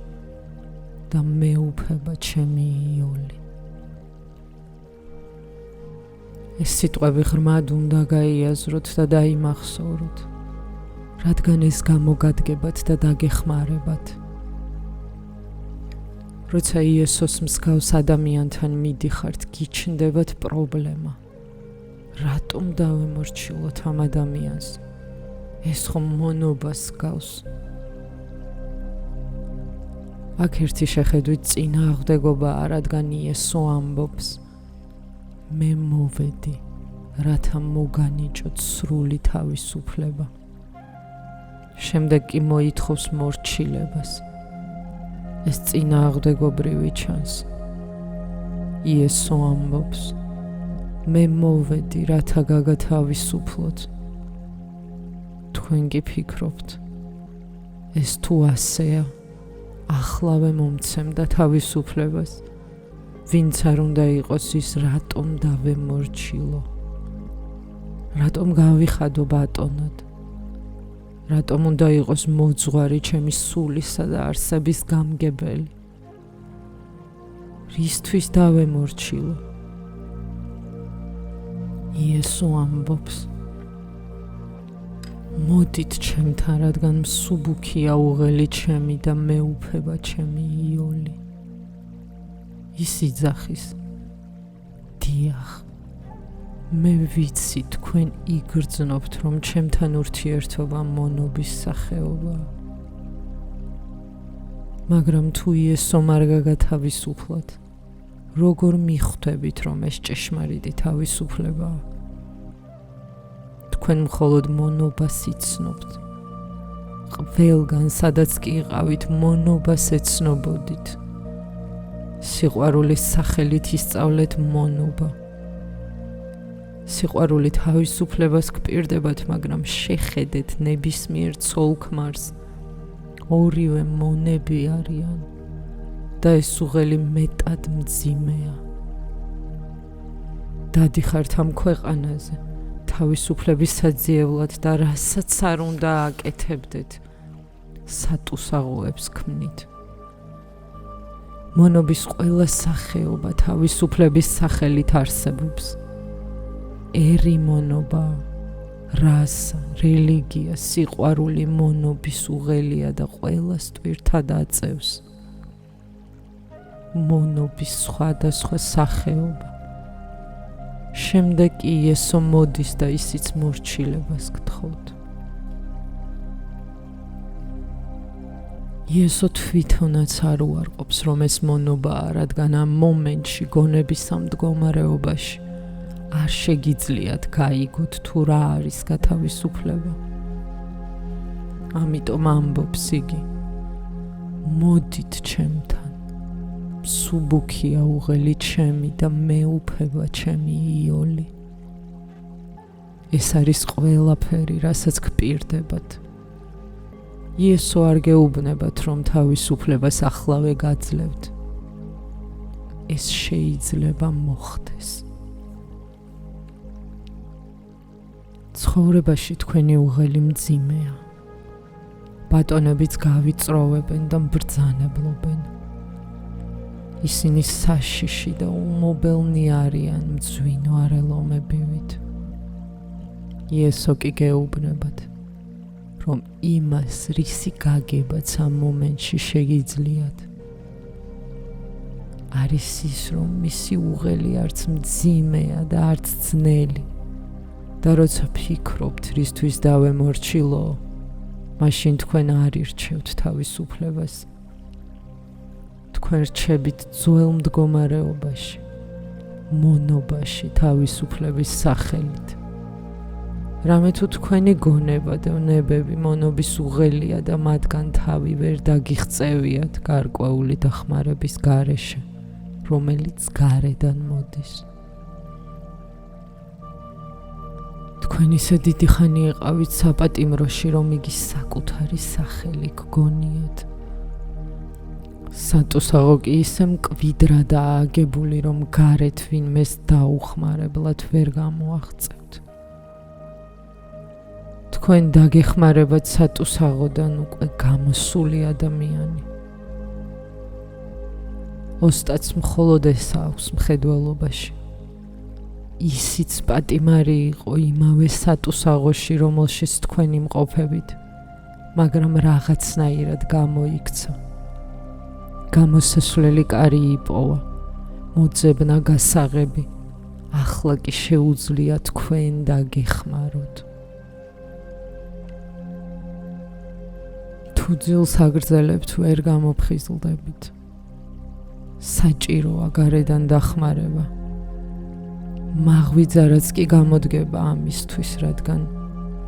და მეუფება ჩემი იოლი. ეს სიტყვები ღრმად უნდა გაიაზროთ და დაიმახსოვროთ, რადგან ეს გამოგადგებათ და დაგეხმარებათ. როცა იესოს მსგავს ადამიანთან მიდიხართ, გიჩნდებათ პრობლემა. რატომ დავემორჩილოთ ამ ადამიანს? ეს ხომ მონობას გავს. აქ ერთი შეხედვით წინააღმდეგობაა, რადგან იესო ამბობს, მე მოვედი, რათა მოგანიჭოთ სრული თავისუფლება. შემდეგ კი მოითხოვს მორჩილებას. ეს წინააღმდეგობრივი ჩანს. იესო ამბობს, მე მოვედი, რათა გაგათავისუფლოთ. თქვენ კი ფიქრობთ, ეს თუ ასეა, ახლავე მომცემდა თავისუფლებას. ვინც არ უნდა იყოს, ის რატომ დავემორჩილო? რატომ გავიხადო ბატონად? რატომ უნდა იყოს მოძღვარი ჩემი სულისა და არსების გამგებელი? რისთვის დავემორჩილო? იესო ამბობს, მოდით ჩემთან, რადგან მსუბუქია უღელი ჩემი და მეუფება ჩემი იოლი. ის იძახის, დიახ, მე ვიცი თქვენ იგრძნობთ, რომ ჩემთან ურთიერთობა მონობის სახეობაა. მაგრამ თუ იესო არ გაგათავისუფლოთ, როგორ მიხვდებით, რომ ეს ჭეშმარიტი თავისუფლებაა? თქვენ მხოლოდ მონობას იცნობთ. ყველგან, სადაც კი იყავით, მონობას ეცნობოდით. სიყვარულის სახელით ისწავლეთ მონობა. სიყვარული თავისუფლებას გპირდებათ, მაგრამ შეხედეთ ნებისმიერ ცოლ-ქმარს. ორივე მონები არიან და ეს უღელი მეტად მძიმეა. დადიხართ ამ ქვეყანაზე თავისუფლების საძიებლად და რასაც არ უნდა აკეთებდეთ, სატუსაღოებს ქმნით. მონობის ყველა სახეობა თავისუფლების სახელით არსებობს. ერი მონობა, რასა, რელიგია, სიყვარული მონობის უღელია და ყველას ტვირთად აწევს. მონობის სხვადასხვა სახეობა. შემდეგ კი იესო მოდის და ისიც მორჩილებას გთხოვთ. იესო თვითონაც არ უარყოფს, რომ ეს მონობაა, რადგან ამ მომენტში გონების ამ მდგომარეობაში არ შეგიძლიათ გაიგოთ თუ რა არის გათავისუფლება. ამიტომ ამბობს იგი, მოდით ჩემთან, მსუბუქია უღელი ჩემი და მეუფება ჩემი იოლი. ეს არის ყველაფერი, რასაც გპირდებათ. იესო არ გეუბნებათ, რომ თავისუფლებას ახლავე გაძლევთ. ეს შეიძლება მოხდეს. ცხოვრებაში თქვენი უღელი მძიმეა. ბატონებიც გავიწროვებენ და mbრძანებლობენ. ისინი საშიში და უმობელნი არიან მძვინო არელომებივით. იესო კი გეუბნებათ, რომ იმას, რისი გაგებაც ამ მომენტში შეგიძლიათ, არის ის, რომ მისი უღელი არც მძიმეა და არც ძნელი. და როცა ფიქრობთ, რისთვის დავემორჩილო, მაშინ თქვენ არ ირჩევთ თავისუფლებას. თქვენ რჩებით ძველ მდგომარეობაში, მონობაში თავისუფლების სახელით. რამე თუ თქვენი გონება და ნებები მონობის უღელია და მათგან თავი ვერ დაგიღწევიათ გარკვეული დახმარების გარეშე, რომელიც გარედან მოდის. თქვენ ისე დიდი ხანი იყავით საპატიმროში, რომ იგი საკუთარი სახელი გგონიათ. სატუსაღო კი ისე მკვიდრადა აგებული, რომ გარეთ ვინმეს დაუხმარებლად ვერ გამოაღწევთ. თქვენ დაგეხმარებათ სატუსაღოდან უკვე გამოსული ადამიანი. ოსტატს მხოლოდ ეს აქვს მხედველობაში. ისიც პატიმარი იყო იმავე სატუსაღოში, რომელშიც თქვენ იმყოფებით, მაგრამ რაღაცნაირად გამოიქცა. გამოსასვლელი კარი იპოვა, მოძებნა გასაღები, ახლა კი შეუძლია თქვენ დაგეხმაროთ. თუ ძილს აგრძელებთ, ვერ გამოფხიზლდებით. საჭიროა გარედან დახმარება. მაღვიძარაც კი გამოდგება ამისთვის, რადგან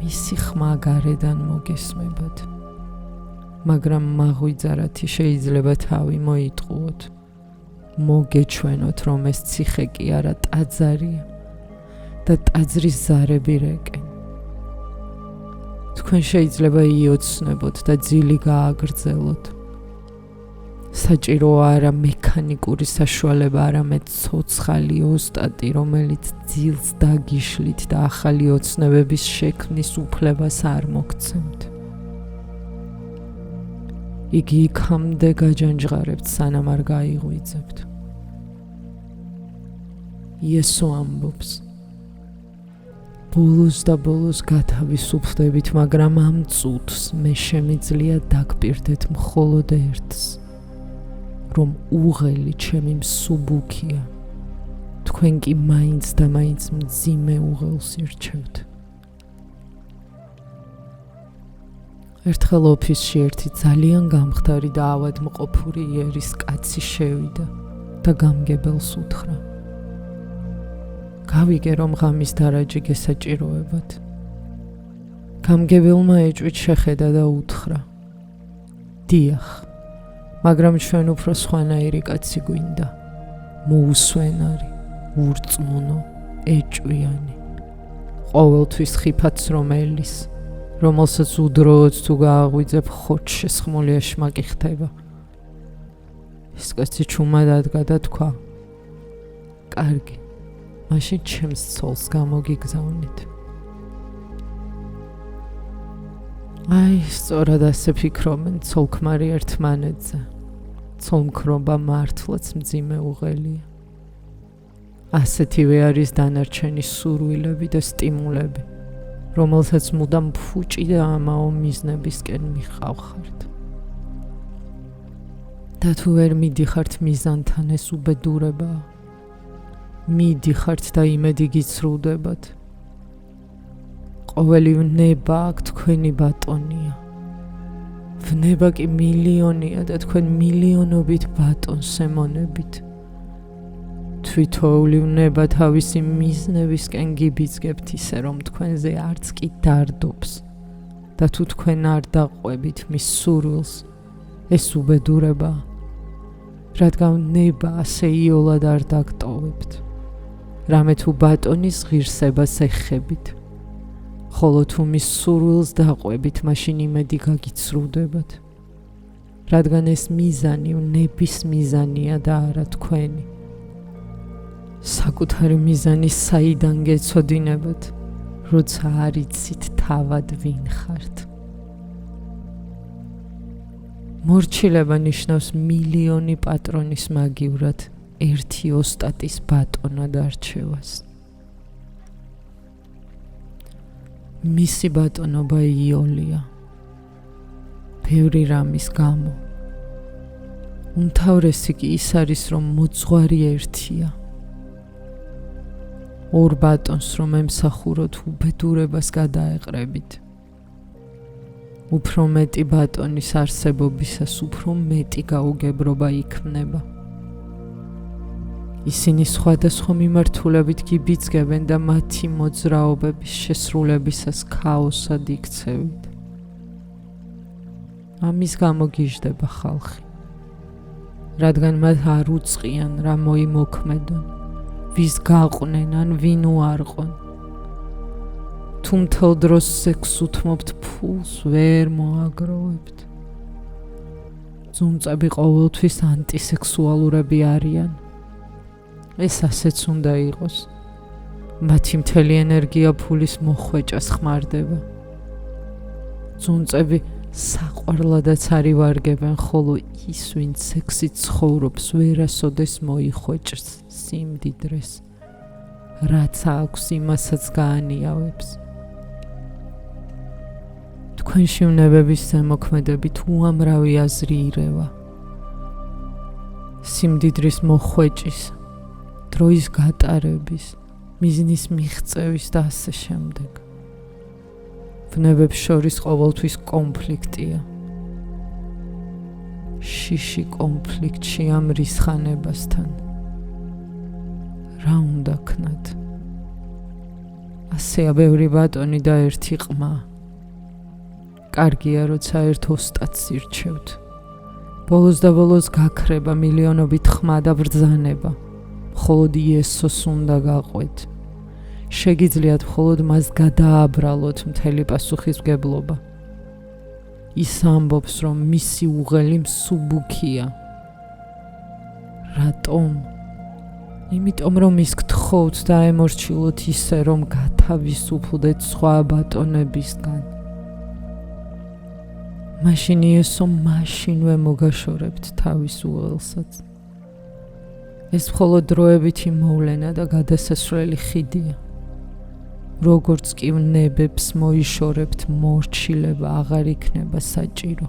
მისი ხმა გარედან მოგესმებათ. მაგრამ მაღვიძარათი შეიძლება თავი მოიტყუოთ. მოგეჩვენოთ, რომ ეს ციხე კი არა ტაძარია და ტაძრის ზარები რეკენ. თქვენ შეიძლება იოცნებოთ და ძილი გააგრძელოთ. საჭიროა არა მექანიკური საშუალება, არამედ ცოცხალი ოსტატი, რომელიც ძილს დაგიშლით და ახალი ოცნებების შექმნის უფლებას არ მოგცემთ. იგი იქამდე გაჯანჯღარებთ, სანამ არ გაიღვიძებთ. იესო ამბობს: ბოლოს და ბოლოს გათავისუფლდებით, მაგრამ ამ წუთს მე შემიძლია დაგპირდეთ მხოლოდ ერთს, რომ უღელი ჩემი მსუბუქია, თქვენ კი მაინც და მაინც მძიმე უღელს ირჩევთ. ერთხელ ოფისში ერთი ძალიან გამხდარი და ავადმყოფური იერის კაცი შევიდა და გამგებელს უთხრა: გავიგე, რომ ღამის დარაჯი გესაჭიროებათ. გამგებელმა ეჭვით შეხედა და უთხრა: დიახ, მაგრამ ჩვენ უფრო სხვანაირი კაცი გვინდა, მოუსვენარი, ურწმუნო, ეჭვიანი, ყოველთვის ხიფათსრომელის, რომელსაც უდროოდ თუ გააღვიძებ, ხოჭ შესხმული ეშმაკი ხდება. ის კაცი ჩუმად ადგა და თქვა: კარგი, მაშინ ჩემს ცოლს გამოგიგზავნით. აი, სწორად ასე ფიქრობენ ცოლ-ქმარი ერთმანეთზე. ცოლ-მქრობა მართლაც მძიმე უღელია. ასეთივე არის დანარჩენი სურვილები და სტიმულები, რომელსაც მუდამ ფუჭი და ამაო მიზნებისკენ მიყავხართ. და თუ ვერ მიდიხართ მიზანთან, ეს უბედურებაა. მიდიხართ და იმედი გიცრუდებათ. ყოველი ვნება აქ თქვენი ბატონია. ვნება კი მილიონია და თქვენ მილიონობით ბატონს ემონებით. თვითოული ვნება თავისი მიზნებისკენ გიბიძგებთ ისე, რომ თქვენზე არც კი დარდობს და თუ თქვენ არ დაყვებით მის სურვილს, ეს უბედურებაა, რადგან ნება ასე იოლად არ დაგტოვებთ. რამე თუ ბატონის ღირსებას ეხებით, ხოლო თუ მის სურვილს დაყვებით, მაშინ იმედი გაგიცრუდებათ, რადგან ეს მიზანი ნების მიზანია და არა თქვენი. საკუთარი მიზანი საიდან გეცოდინებათ, როცა არ იცით თავად ვინ ხართ. მორჩილება ნიშნავს მილიონი პატრონის მაგივრად ერთი ოსტატის ბატონად არჩევას. მისი ბატონობა იოლია, ბევრი რამის გამო. უმთავრესი კი ის არის, რომ მოძღვარი ერთია. ორ ბატონს რომ ემსახუროთ, უბედურებას გადაეყრებით. უფრო მეტი ბატონის არსებობისას უფრო მეტი გაუგებრობა იქმნება. ისინი სხვადასხვა მიმართულებით გიბიძგებენ და მათი მოძრაობების შესრულებისას ქაოსად იქცევით. ამის გამო გიჟდება ხალხი, რადგან მათ არ უწყიან რა მოიმოქმედონ, ვის გაყვნენ ან ვინ უარყონ. თუ მთელ დროს სექსს უთმობთ, ფულს ვერ მოაგროვებთ. ძუნწები ყოველთვის ანტისექსუალურები არიან. ეს ასეც უნდა იყოს. მათი მთელი ენერგია ფულის მოხვეჭას ხმარდება. ძუნწები საყვარლადაც არ ივარგებენ, ხოლო ის, ვინც სექსით ცხოვრობს, ვერასოდეს მოიხვეჭს სიმდიდრეს, რაც აქვს, იმასაც გაანიავებს. თქვენში ვნებების ზემოქმედებით უამრავი აზრი ირევა. სიმდიდრის მოხვეჭის, დროის გატარების, მიზნის მიღწევის და ასე შემდეგ. ვნებებს შორის ყოველთვის კონფლიქტია. შიში კონფლიქტში ამ რისხანებასთან. რა უნდა ქნათ? ასეა ბევრი ბატონი და ერთი ყმა. კარგია, როცა ერთ ოსტატს ირჩევთ. ბოლოს და ბოლოს გაქრება მილიონობით ხმა და ბრძანება. მხოლოდ იესოს უნდა გაყვეთ. შეგიძლიათ მხოლოდ მას გადააბრალოთ მთელი პასუხისმგებლობა. ის ამბობს, რომ მისი უღელი მსუბუქია. რატომ? იმიტომ, რომ ის გთხოვთ და ემორჩილოთ ისე, რომ გათავისუფლდეთ სხვა ბატონებისგან. მაშინ იესო მაშინვე მოგაშორებთ თავის უღელსაც. ეს მხოლოდ დროებითი მოვლენა და გადასასვლელი ხიდია. როგორც კი ვნებებს მოიშორებთ, მორჩილება აღარ იქნება საჭირო.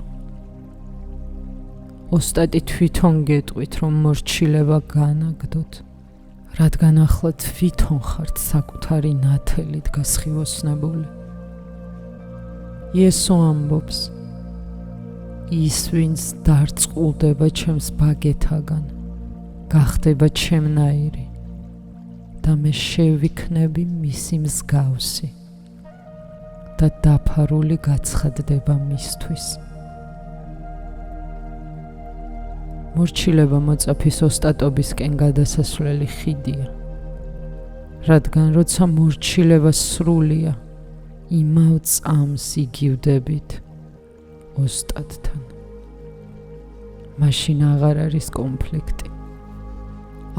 ოსტატი თვითონ გეტყვით, რომ მორჩილება განაგდოთ, რადგან ახლა თვითონ ხართ საკუთარი ნათელით გასხივოსნებული. იესო ამბობს, ის ვინც დარწყულდება ჩემს ბაგეთაგან, გახდება ჩემნაირი და მე შევიქნები მისი მსგავსი და დაფარული გაცხადდება მისთვის. მორჩილება მოწაფის ოსტატობისკენ გადასასვლელი ხიდია, რადგან როცა მორჩილება სრულია, იმავ წამს იგივდებით ოსტატთან. მაშინ აღარ არის კონფლიქტი,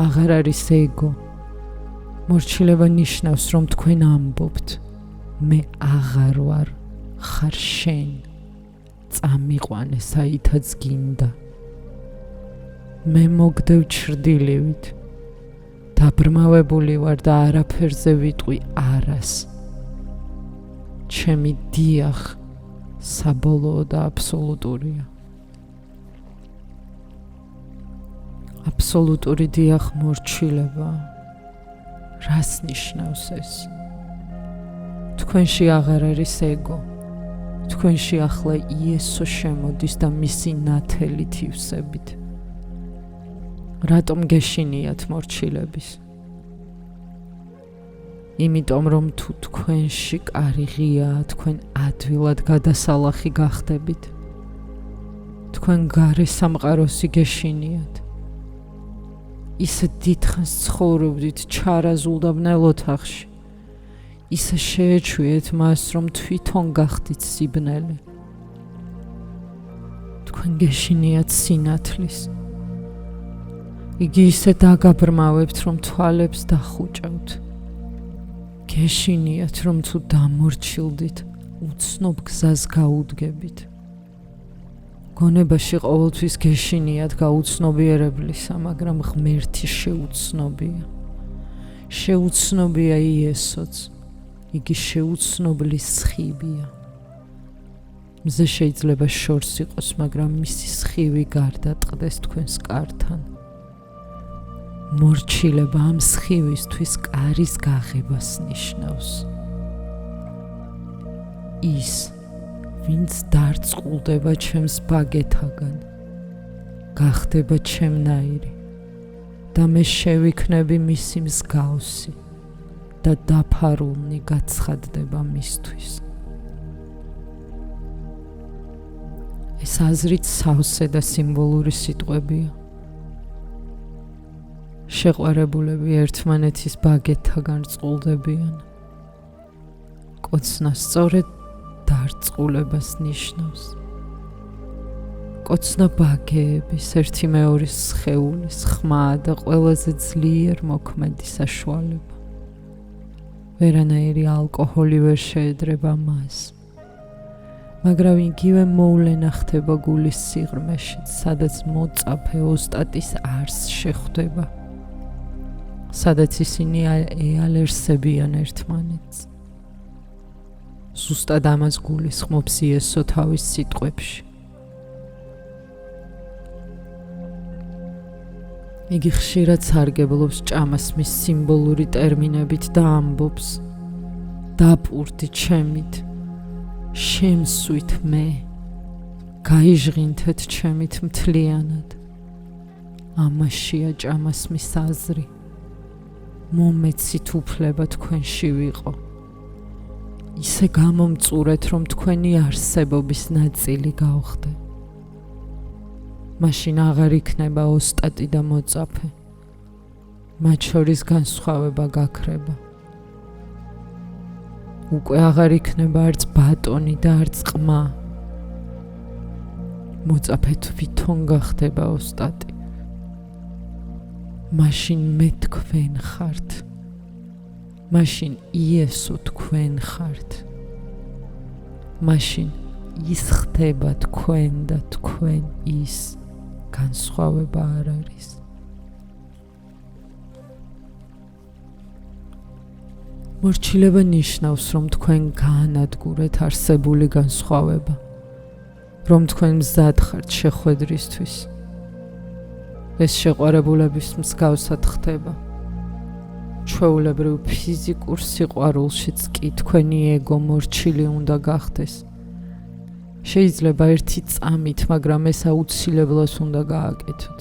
აღარ არის ეგო. მორჩილება ნიშნავს, რომ თქვენ ამბობთ, მე აღარ ვარ, ხარ შენ, წამიყვანე საითაც გინდა. მე მოგდევ ჩრდილივით, დაბრმავებული ვარ და არაფერზე ვიტყვი არას. ჩემი დიახ საბოლოო და აბსოლუტურია. აბსოლუტური დიახ მორჩილება. რას ნიშნავს ეს? თქვენში აღარ არის ეგო. თქვენში ახლა იესო შემოდის და მისი ნათელით ივსებით. რატომ გეშინიათ მორჩილების? იმიტომ რომ თუ თქვენში კარი ღიაა, თქვენ ადვილად გადასალახი გახდებით. თქვენ გარე სამყაროსი გეშინიათ. ისე დიდხანს ცხოვრობდით ჩარაზულ და ბნელ ოთახში. ისე შეეჩვიეთ მას, რომ თვითონ გახდით სიბნელე. თქვენ გეშინიათ სინათლის. იგი ისე დაგაბრმავებთ, რომ თვალებს დახუჭავთ. გეშინიათ, რომ თუ დამორჩილდით, უცნობ გზას გაუდგებით. გონებაში ყოველთვის გეშინიათ გაუცნობიერებლისა, მაგრამ ღმერთი შეუცნობია. შეუცნობია იესოც, იგი შეუცნობლის სხივია. მზე შეიძლება შორს იყოს, მაგრამ მისი სხივი გარდატყდეს თქვენს კართან. მორჩილება ამ სხივისთვის კარის გაღებას ნიშნავს. ის, ვინც დარწყულდება ჩემს ბაგეთაგან, გახდება ჩემნაირი და მე შევიქნები მისი მსგავსი და დაფარულნი გაცხადდება მისთვის. ეს აზრით სავსე და სიმბოლური სიტყვებია. შეყვარებულები ერთმანეთის ბაგეთაგან რწყულდებიან. კოცნა სწორედ დარწყულებას ნიშნავს. კოცნა ბაგეების ერთი მეორის სხეულის ხმა და ყველაზე ძლიერ მოქმედი საშუალება. ვერანაირი ალკოჰოლი ვერ შეედრება მას. მაგრამ იგივე მოვლენა ხდება გულის სიღრმეში, სადაც მოწაფე ოსტატის არს შეხვდება. სადაც ისინი ეალერსებიან ერთმანეთს. ზუსტად ამას გულისხმობს იესო თავის სიტყვებში. იგი ხშირად სარგებლობს ჭამას მის სიმბოლური ტერმინებით და ამბობს, დაპურდი ჩემით, შემსვით მე, გაიჟღინთეთ ჩემით მთლიანად. ამაშია ჭამას მის აზრი. მომეცით უფლება თქვენში ვიყო. ისე გამომწურეთ, რომ თქვენი არსებობის ნაწილი გავხდე. მაშინ აღარ იქნება ოსტატი და მოწაფე. მათ შორის განსხვავება გაქრება. უკვე აღარ იქნება არც ბატონი და არც ყმა. მოწაფე თვითონ გახდება ოსტატი. მაშინ მე თქვენ ხართ. მაშინ იესო თქვენ ხართ. მაშინ ის ხდება თქვენ და თქვენ ის განსხვავება არ არის. მორჩილება ნიშნავს, რომ თქვენ გაანადგურეთ არსებული განსხვავება, რომ თქვენ მზად ხართ შეხვედრისთვის. ეს შეყვარებულების მსგავსად ხდება. ჩვეულებრივ ფიზიკურ სიყვარულშიც კი თქვენი ეგო მორჩილი უნდა გახდეს. შეიძლება ერთი წამით, მაგრამ ეს აუცილებლად უნდა გააკეთოთ.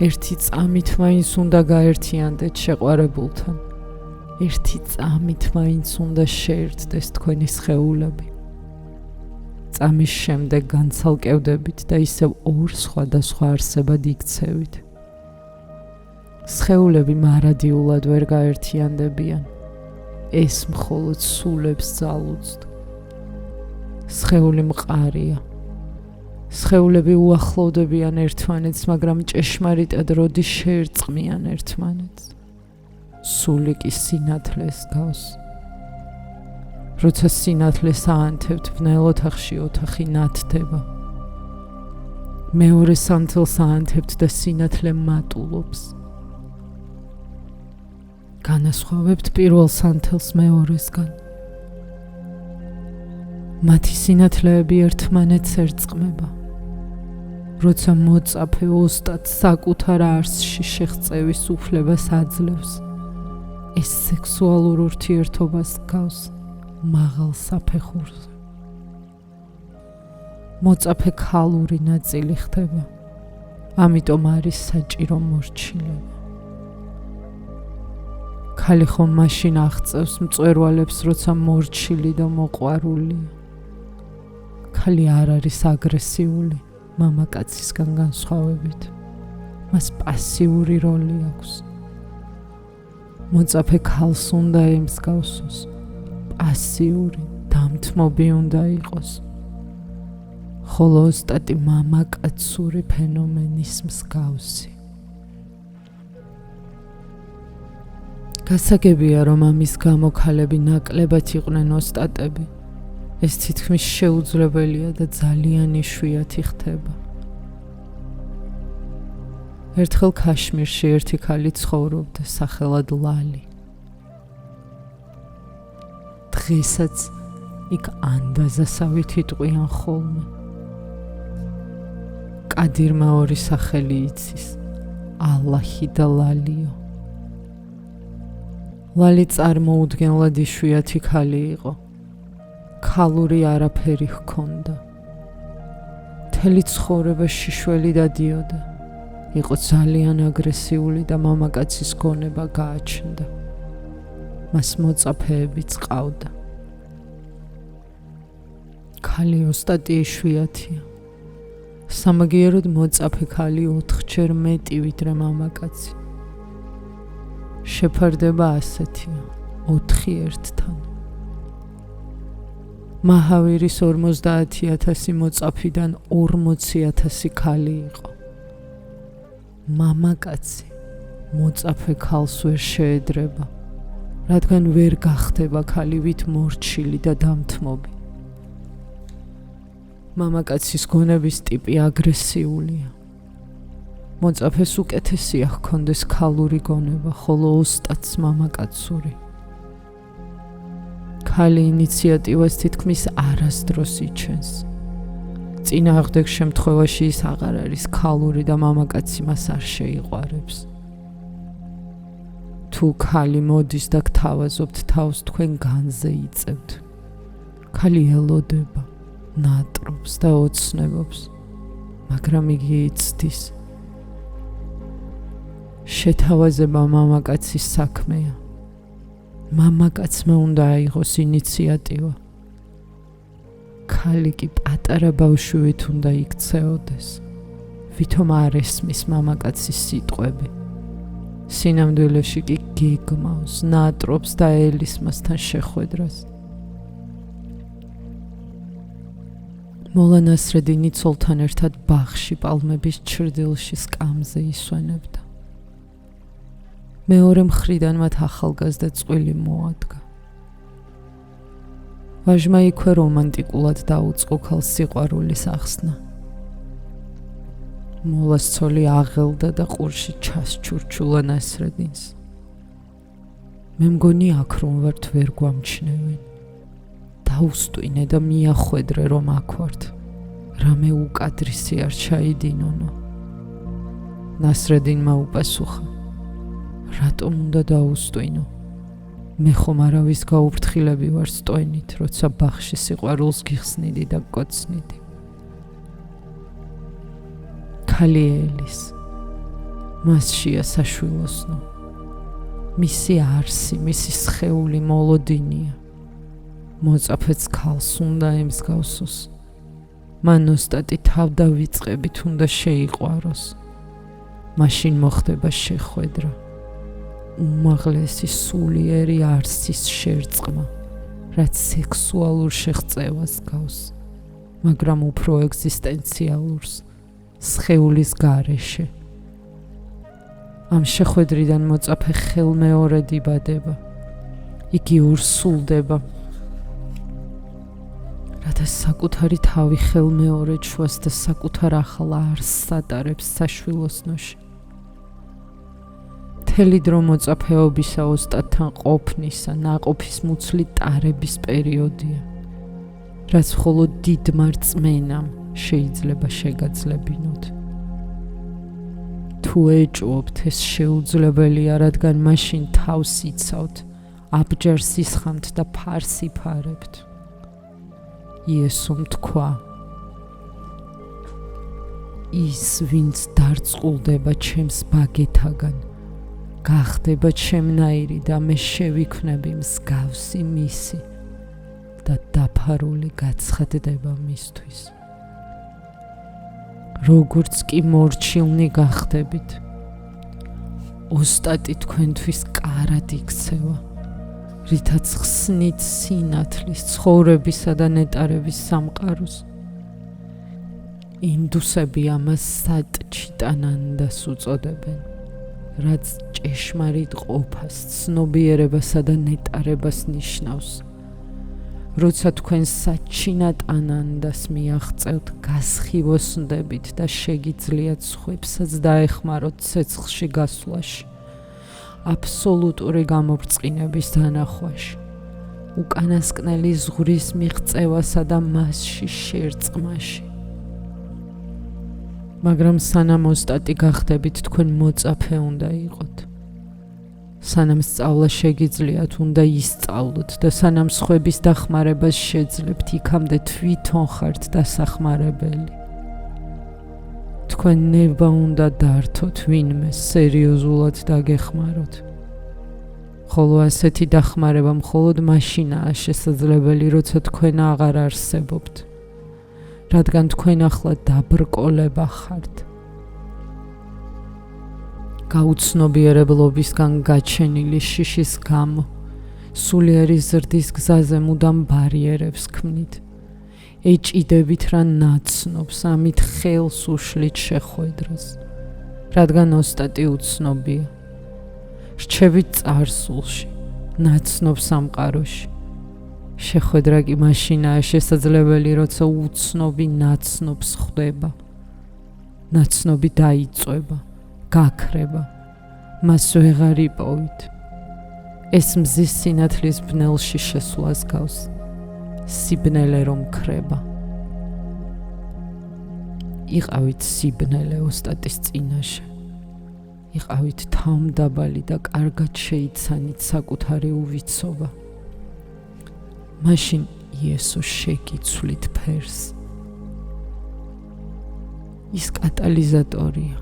ერთი წამით მაინც უნდა გაერთიანდეთ შეყვარებულთან. ერთი წამით მაინც უნდა შეერთდეს თქვენი სხეულები. წამის შემდეგ განცალკევდებით და ისევ ორ სხვადასხვა არსებად იქცევით. სხეულები მარადიულად ვერ გაერთიანდებიან. ეს მხოლოდ სულებს ძალუძთ. სხეული მყარია. სხეულები უახლოვდებიან ერთმანეთს, მაგრამ ჭეშმარიტად როდის შეერწყმიან ერთმანეთს. სული კი სინათლეს გავს. როცა სინათლეს აანთებთ, ბნელ ოთახში ოთახი ნათდება. მეორე სანთელს აანთებთ და სინათლე მატულობს. განასხვავებთ პირველ სანთელს მეორესგან. მათი სინათლეები ერთმანეთს ერწყმება. როცა მოწაფე ოსტატს საკუთარ არსში შეღწევის უფლებას აძლევს, ეს სექსუალურ ურთიერთობას გავს მაღალ საფეხურზე. მოწაფე ქალური ნაწილი ხდება, ამიტომ არის საჭირო მორჩილება. ქალი ხომ მაშინ აღწევს მწვერვალებს, როცა მორჩილი და მოყვარულია. ქალი არ არის აგრესიული, მამაკაცისგან განსხვავებით. მას პასიური როლი აქვს. მოწაფე ქალს უნდა ემსგავსოს, პასიური, დამთმობი უნდა იყოს. ხოლო ოსტატი მამაკაცური ფენომენის მსგავსი. გასაგებია, რომ ამის გამო ქალები ნაკლებად იყვნენ ოსტატები. ეს თითქმის შეუძლებელია და ძალიან იშვიათი ხდება. ერთხელ ქაშმირში ერთი ქალი ცხოვრობდა სახელად ლალი. დღესაც იქ ანდაზასავით იტყვიან ხოლმე. კადირმა ორი სახელი იცის, ალლაჰი და ლალიო. ლალი წარმოუდგენლად იშვიათი ქალი იყო. ქალური არაფერი ჰქონდა. მთელი ცხოვრება შიშველი დადიოდა. იყო ძალიან აგრესიული და მამაკაცის გონება გააჩნდა. მას მოწაფეებიც ყავდა. ქალი ოსტატი იშვიათია. სამაგიეროდ მოწაფე ქალი 4-ჯერ მეტი ვიდრე მამაკაცი. შეფარდება ასეთია, 4 ერთთან. მაჰავირის 50,000 მოწაფიდან 40,000 ქალი იყო. მამაკაცი მოწაფე ქალს ვერ შეედრება, რადგან ვერ გახდება ქალივით მორჩილი და დამთმობი. მამაკაცის გონების ტიპი აგრესიულია. მოწაფეს უკეთესია ჰქონდეს ქალური გონება, ხოლო ოსტატს მამაკაცური. ქალი ინიციატივას თითქმის არასდროს იჩენს. წინააღმდეგ შემთხვევაში ის აღარ არის ქალური და მამაკაცი მას არ შეიყვარებს. თუ ქალი მოდის და გთავაზობთ თავს, თქვენ განზე იწევთ. ქალი ელოდება, ნატრობს და ოცნებობს, მაგრამ იგი იცდის. შეთავაზება მამაკაცის საქმეა. მამაკაცმა უნდა აიღოს ინიციატივა. ქალი კი პატარა ბავშვით უნდა იქცეოდეს, ვითომ არ ესმის მამაკაცის სიტყვები. სინამდვილეში კი გეგმავს, ნატრობს და ელისმასთან შეხვედრას. მოლა ნასრედინი ცოლთან ერთად ბაღში პალმების ჩრდილში სკამზე ისვენებდა. მეორე მხრიდან მათ ახალგაზრდა წყვილი მოადგა. ვაჟმა იქვე რომანტიკულად დაუწყო ქალს სიყვარულის ახსნა. მოლასწოლი აღელდა და ყურში ჩასჩურჩულა ნასრედინს. მე მგონი აქ რომ ვართ ვერ გვამჩნევენ. დაუსტვინე და მიახვედრე რომ აქ ვართ. რამე უკადრისი არ ჩაიდინონო. ნასრედინმა უპასუხა. რატომ უნდა დაუსტვინო? მე ხომ არავის გაუფრთხილები ვარ სტვენით, როცა ბაღში სიყვარულს გიხსნიდი და გკოცნიდი. ქალი ელის, მასშია საშვილოსნო. მისი არსი, მისი სხეული მოლოდინია. მოწაფეც ქალს უნდა ემსგავსოს. მან ოსტატი თავდავიწყებით უნდა შეიყვაროს. მაშინ მოხდება შეხვედრა. უმაღლესი სულიერი არსის შერწყმა, რაც სექსუალურ შეღწევას გავს, მაგრამ უფრო ეგზისტენციალურს, სხეულის გარეშე. ამ შეხვედრიდან მოწაფე ხელმეორედ იბადება, იგი ურსულდება, რათა საკუთარი თავი ხელმეორედ შუას და საკუთარ ახალ არსს ატარებს საშვილოსნოში. მთელი დრო მოწაფეობისა ოსტატთან ყოფნისა, ნაყოფის მუცლი ტარების პერიოდია, რაც მხოლოდ დიდმა რწმენამ შეიძლება შეგაძლებინოთ. თუ ეჭვობთ, ეს შეუძლებელია, რადგან მაშინ თავს იცავთ, აბჯარს ისხამთ და ფარს იფარებთ. იესომ თქვა, ის ვინც დარწყულდება ჩემს ბაგეთაგან, გახდება ჩემნაირი და მე შევიქმნები მსგავსი მისი და დაფარული გაცხადდება მისთვის. როგორც კი მორჩილნი გახდებით, ოსტატი თქვენთვის კარად იქცევა, რითაც ხსნით სინათლის, ცხოვრებისა და ნეტარების სამყაროს. ინდუსები ამას სატჩიტანანდას უწოდებენ, რაც ჭეშმარიტ ყოფას, ცნობიერებასა და ნეტარებას ნიშნავს. როცა თქვენ საჩინათ ანანდას მიაღწევთ, გასხივოსნდებით და შეგიძლიათ სხვებსაც დაეხმაროთ ცეცხლში გასვლაში, აბსოლუტური გამორწყინების დანახვაში, უკანასკნელი ზღვრის მიღწევასა და მასში შერწყმაში. მაგრამ სანამ ოსტატი გახდებით, თქვენ მოწაფე უნდა იყოთ. სანამ სწავლა შეგიძლიათ, უნდა ისწავლოთ და სანამ სხვების დახმარებას შეძლებთ, იქამდე თვითონ ხართ დასახმარებელი. თქვენ ნება უნდა დართოთ ვინმე სერიოზულად დაგეხმაროთ. ხოლო ასეთი დახმარება მხოლოდ მაშინაა შესაძლებელი, როცა თქვენ აღარ არსებობთ, რადგან თქვენ ახლა დაბრკოლება ხართ. გაუცნობიერებლობისგან გაჩენილი შიშის გამო, სულიერი ზრდის გზაზე მუდამ ბარიერებს ქმნით. ეჭიდებით რა ნაცნობს, ამით ხელს უშლით შეხვედრას, რადგან ოსტატი უცნობია. რჩებით წარსულში, ნაცნობ სამყაროში. შეხვედრა კი მაშინაა შესაძლებელი, როცა უცნობი ნაცნობს ხვდება. ნაცნობი დაიწვება, გაქრება, მას ვეღარ იპოვით. ეს მზის სინათლის ბნელში შესვლას გავს, სიბნელე რომ ქრება. იყავით სიბნელე ოსტატის წინაშე, იყავით თავმდაბალი და კარგად შეიცანით საკუთარი უვიცობა. მაშინ იესოს შეგიცვლით ფერს. ის კატალიზატორია.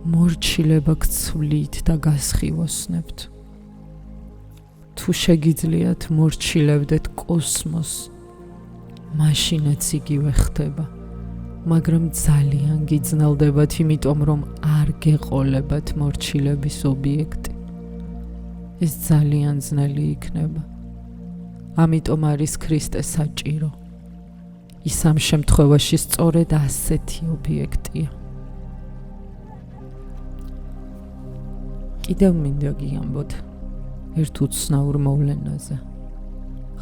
მორჩილება გცვლით და გასხივოსნებთ. თუ შეგიძლიათ მორჩილებდეთ კოსმოსს, მაშინაც იგივე ხდება, მაგრამ ძალიან გიძნელდებათ, იმიტომ რომ არ გეყოლებათ მორჩილების ობიექტი. ეს ძალიან ძნელი იქნება. ამიტომ არის ქრისტე საჭირო. ის ამ შემთხვევაში სწორედ ასეთი ობიექტია. კიდევ მინდა გიამბოთ ერთ უცნაურ მოვლენაზე.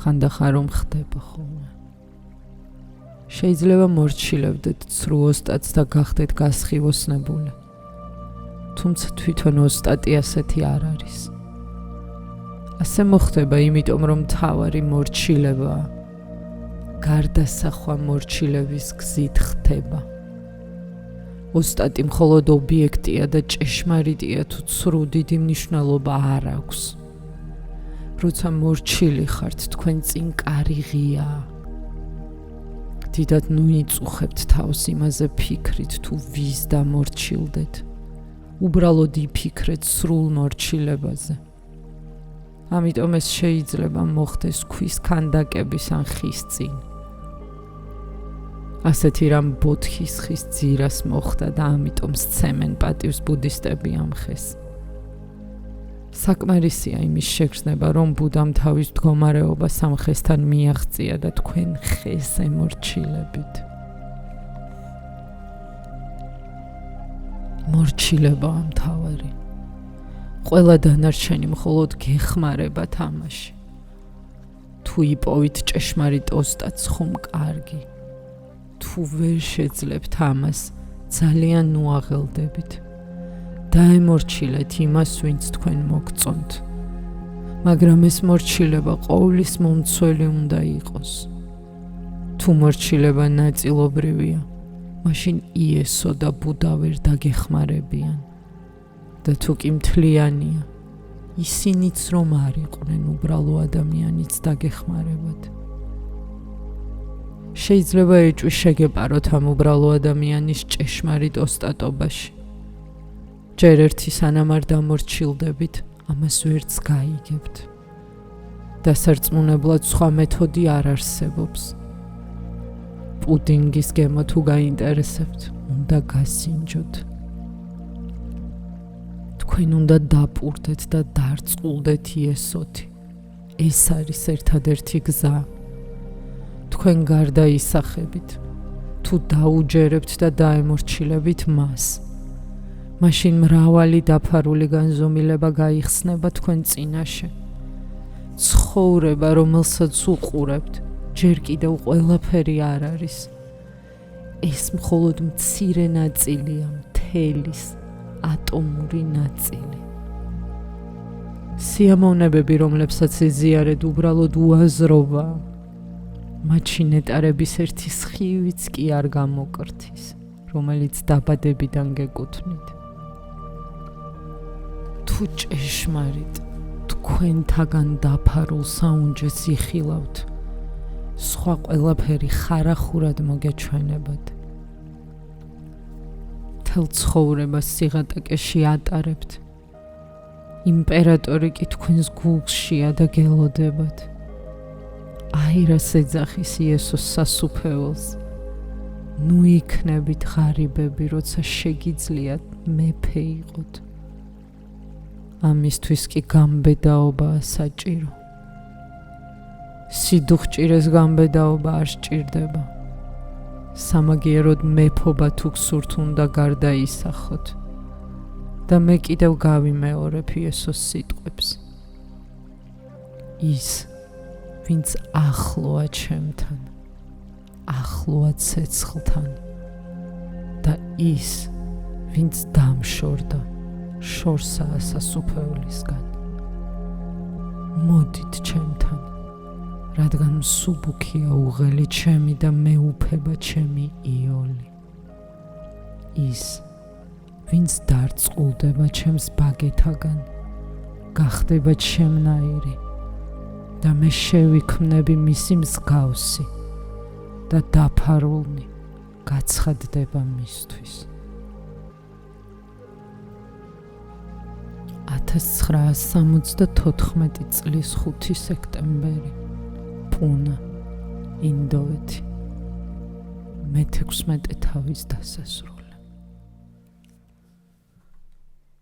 ხანდახან რომ ხდება ხოლმე. შეიძლება მორჩილებდეთ ცრუ ოსტატს და გახდეთ გასხივოსნებული. თუმცა თვითონ ოსტატი ასეთი არ არის. ასე მოხდება იმიტომ რომ მთავარი მორჩილებაა. გარდასახვა მორჩილების გზით ხდება. ოსტატი მხოლოდ ობიექტია და ჭეშმარიტია თუ ცრუ დიდი მნიშვნელობა არ აქვს. როცა მორჩილი ხართ, თქვენ წინ კარი ღიაა. დიდად ნუ იწუხებთ თავს იმაზე ფიქრით თუ ვის დამორჩილდეთ. უბრალოდ იფიქრეთ სრულ მორჩილებაზე. ამიტომ ეს შეიძლება მოხდეს ქვის ქანდაკების ან ხის წინ. ასეთი რამ ბოთხის ხის ძირას მოხდა და ამიტომ სცემენ პატივს ბუდისტები ამ ხეს. საკმარისია იმის შეგრძნება, რომ ბუდამ თავის მდგომარეობას ამ ხესთან მიაღწია და თქვენ ხეს ემორჩილებით. მორჩილებაა მთავარი. ყველა დანარჩენი მხოლოდ გეხმარება თამაში. თუ იპოვით ჭეშმარიტ ოსტატს ხომ კარგი. თუ ვერ შეძლებთ ამას, ძალიან ნუაღელდებით. დაემორჩილეთ იმას, ვინც თქვენ მოგწონთ. მაგრამ ეს მორჩილება ყოვლის მომცველი უნდა იყოს. თუ მორჩილება ნაწილობრივია, მაშინ იესო და ბუდა ვერ დაგეხმარებიან. და თუ კი მთლიანია, ისინიც რომ არ იყვნენ უბრალო ადამიანიც დაგეხმარებათ. შეიძლება ეჭვი შეგეპაროთ ამ უბრალო ადამიანის ჭეშმარიტ ოსტატობაში. ჯერ ერთი სანამ არ დამორჩილდებით, ამას ვერც გაიგებთ. დასარწმუნებლად სხვა მეთოდი არ არსებობს. პუდინგის გემო თუ გაინტერესებთ, უნდა გასინჯოთ. თქვენ უნდა დაპურდეთ და დარწყულდეთ იესოთი. ეს არის ერთადერთი გზა. თქვენ გარდაისახებით, თუ დაუჯერებთ და დაემორჩილებით მას. მაშინ მრავალი დაფარული განზომილება გაიხსნება თქვენ წინაშე. ცხოვრება, რომელსაც უყურებთ, ჯერ კიდევ ყველაფერი არ არის. ეს მხოლოდ მცირე ნაწილია მთელის ატომური ნაწილი. სიამოვნებები, რომლებსაც ეზიარეთ, უბრალოდ უაზრობაა. მათში ნეტარების ერთი სხივიც კი არ გამოკრთის, რომელიც დაბადებიდან გეკუთვნით. თუ ჭეშმარიტ თქვენთაგან დაფარულ საუნჯეს იხილავთ, სხვა ყველაფერი ხარახურად მოგეჩვენებათ. მთელ ცხოვრებას სიღატაკეში ატარებთ. იმპერატორი კი თქვენს გულშია და გელოდებათ. აირას ეძახის იესოს სასუფეველს. ნუ იქნებით ღარიბები, როცა შეგიძლიათ მეფე იყოთ. ამისთვის კი გამბედაობაა საჭირო. სიდუხჭირეს გამბედაობა არ სჭირდება. სამაგიეროდ მეფობა თუ გსურთ უნდა გარდაისახოთ. და მე კიდევ გავიმეორებ იესოს სიტყვებს. ის, ვინც ახლოა ჩემთან, ახლოა ცეცხლთან და ის, ვინც დამშორდა, შორსაა სასუფეველისგან. მოდით ჩემთან, რადგან მსუბუქია უღელი ჩემი და მეუფება ჩემი იოლი. ის, ვინც დარწყულდება ჩემს ბაგეთაგან, გახდება ჩემნაირი და მე შევიქმნები მისი მსგავსი და დაფარულნი გაცხადდება მისთვის. 1974 წლის 5 სექტემბერი, პუნა, ინდოეთი. მე-16 თავის დასასრული.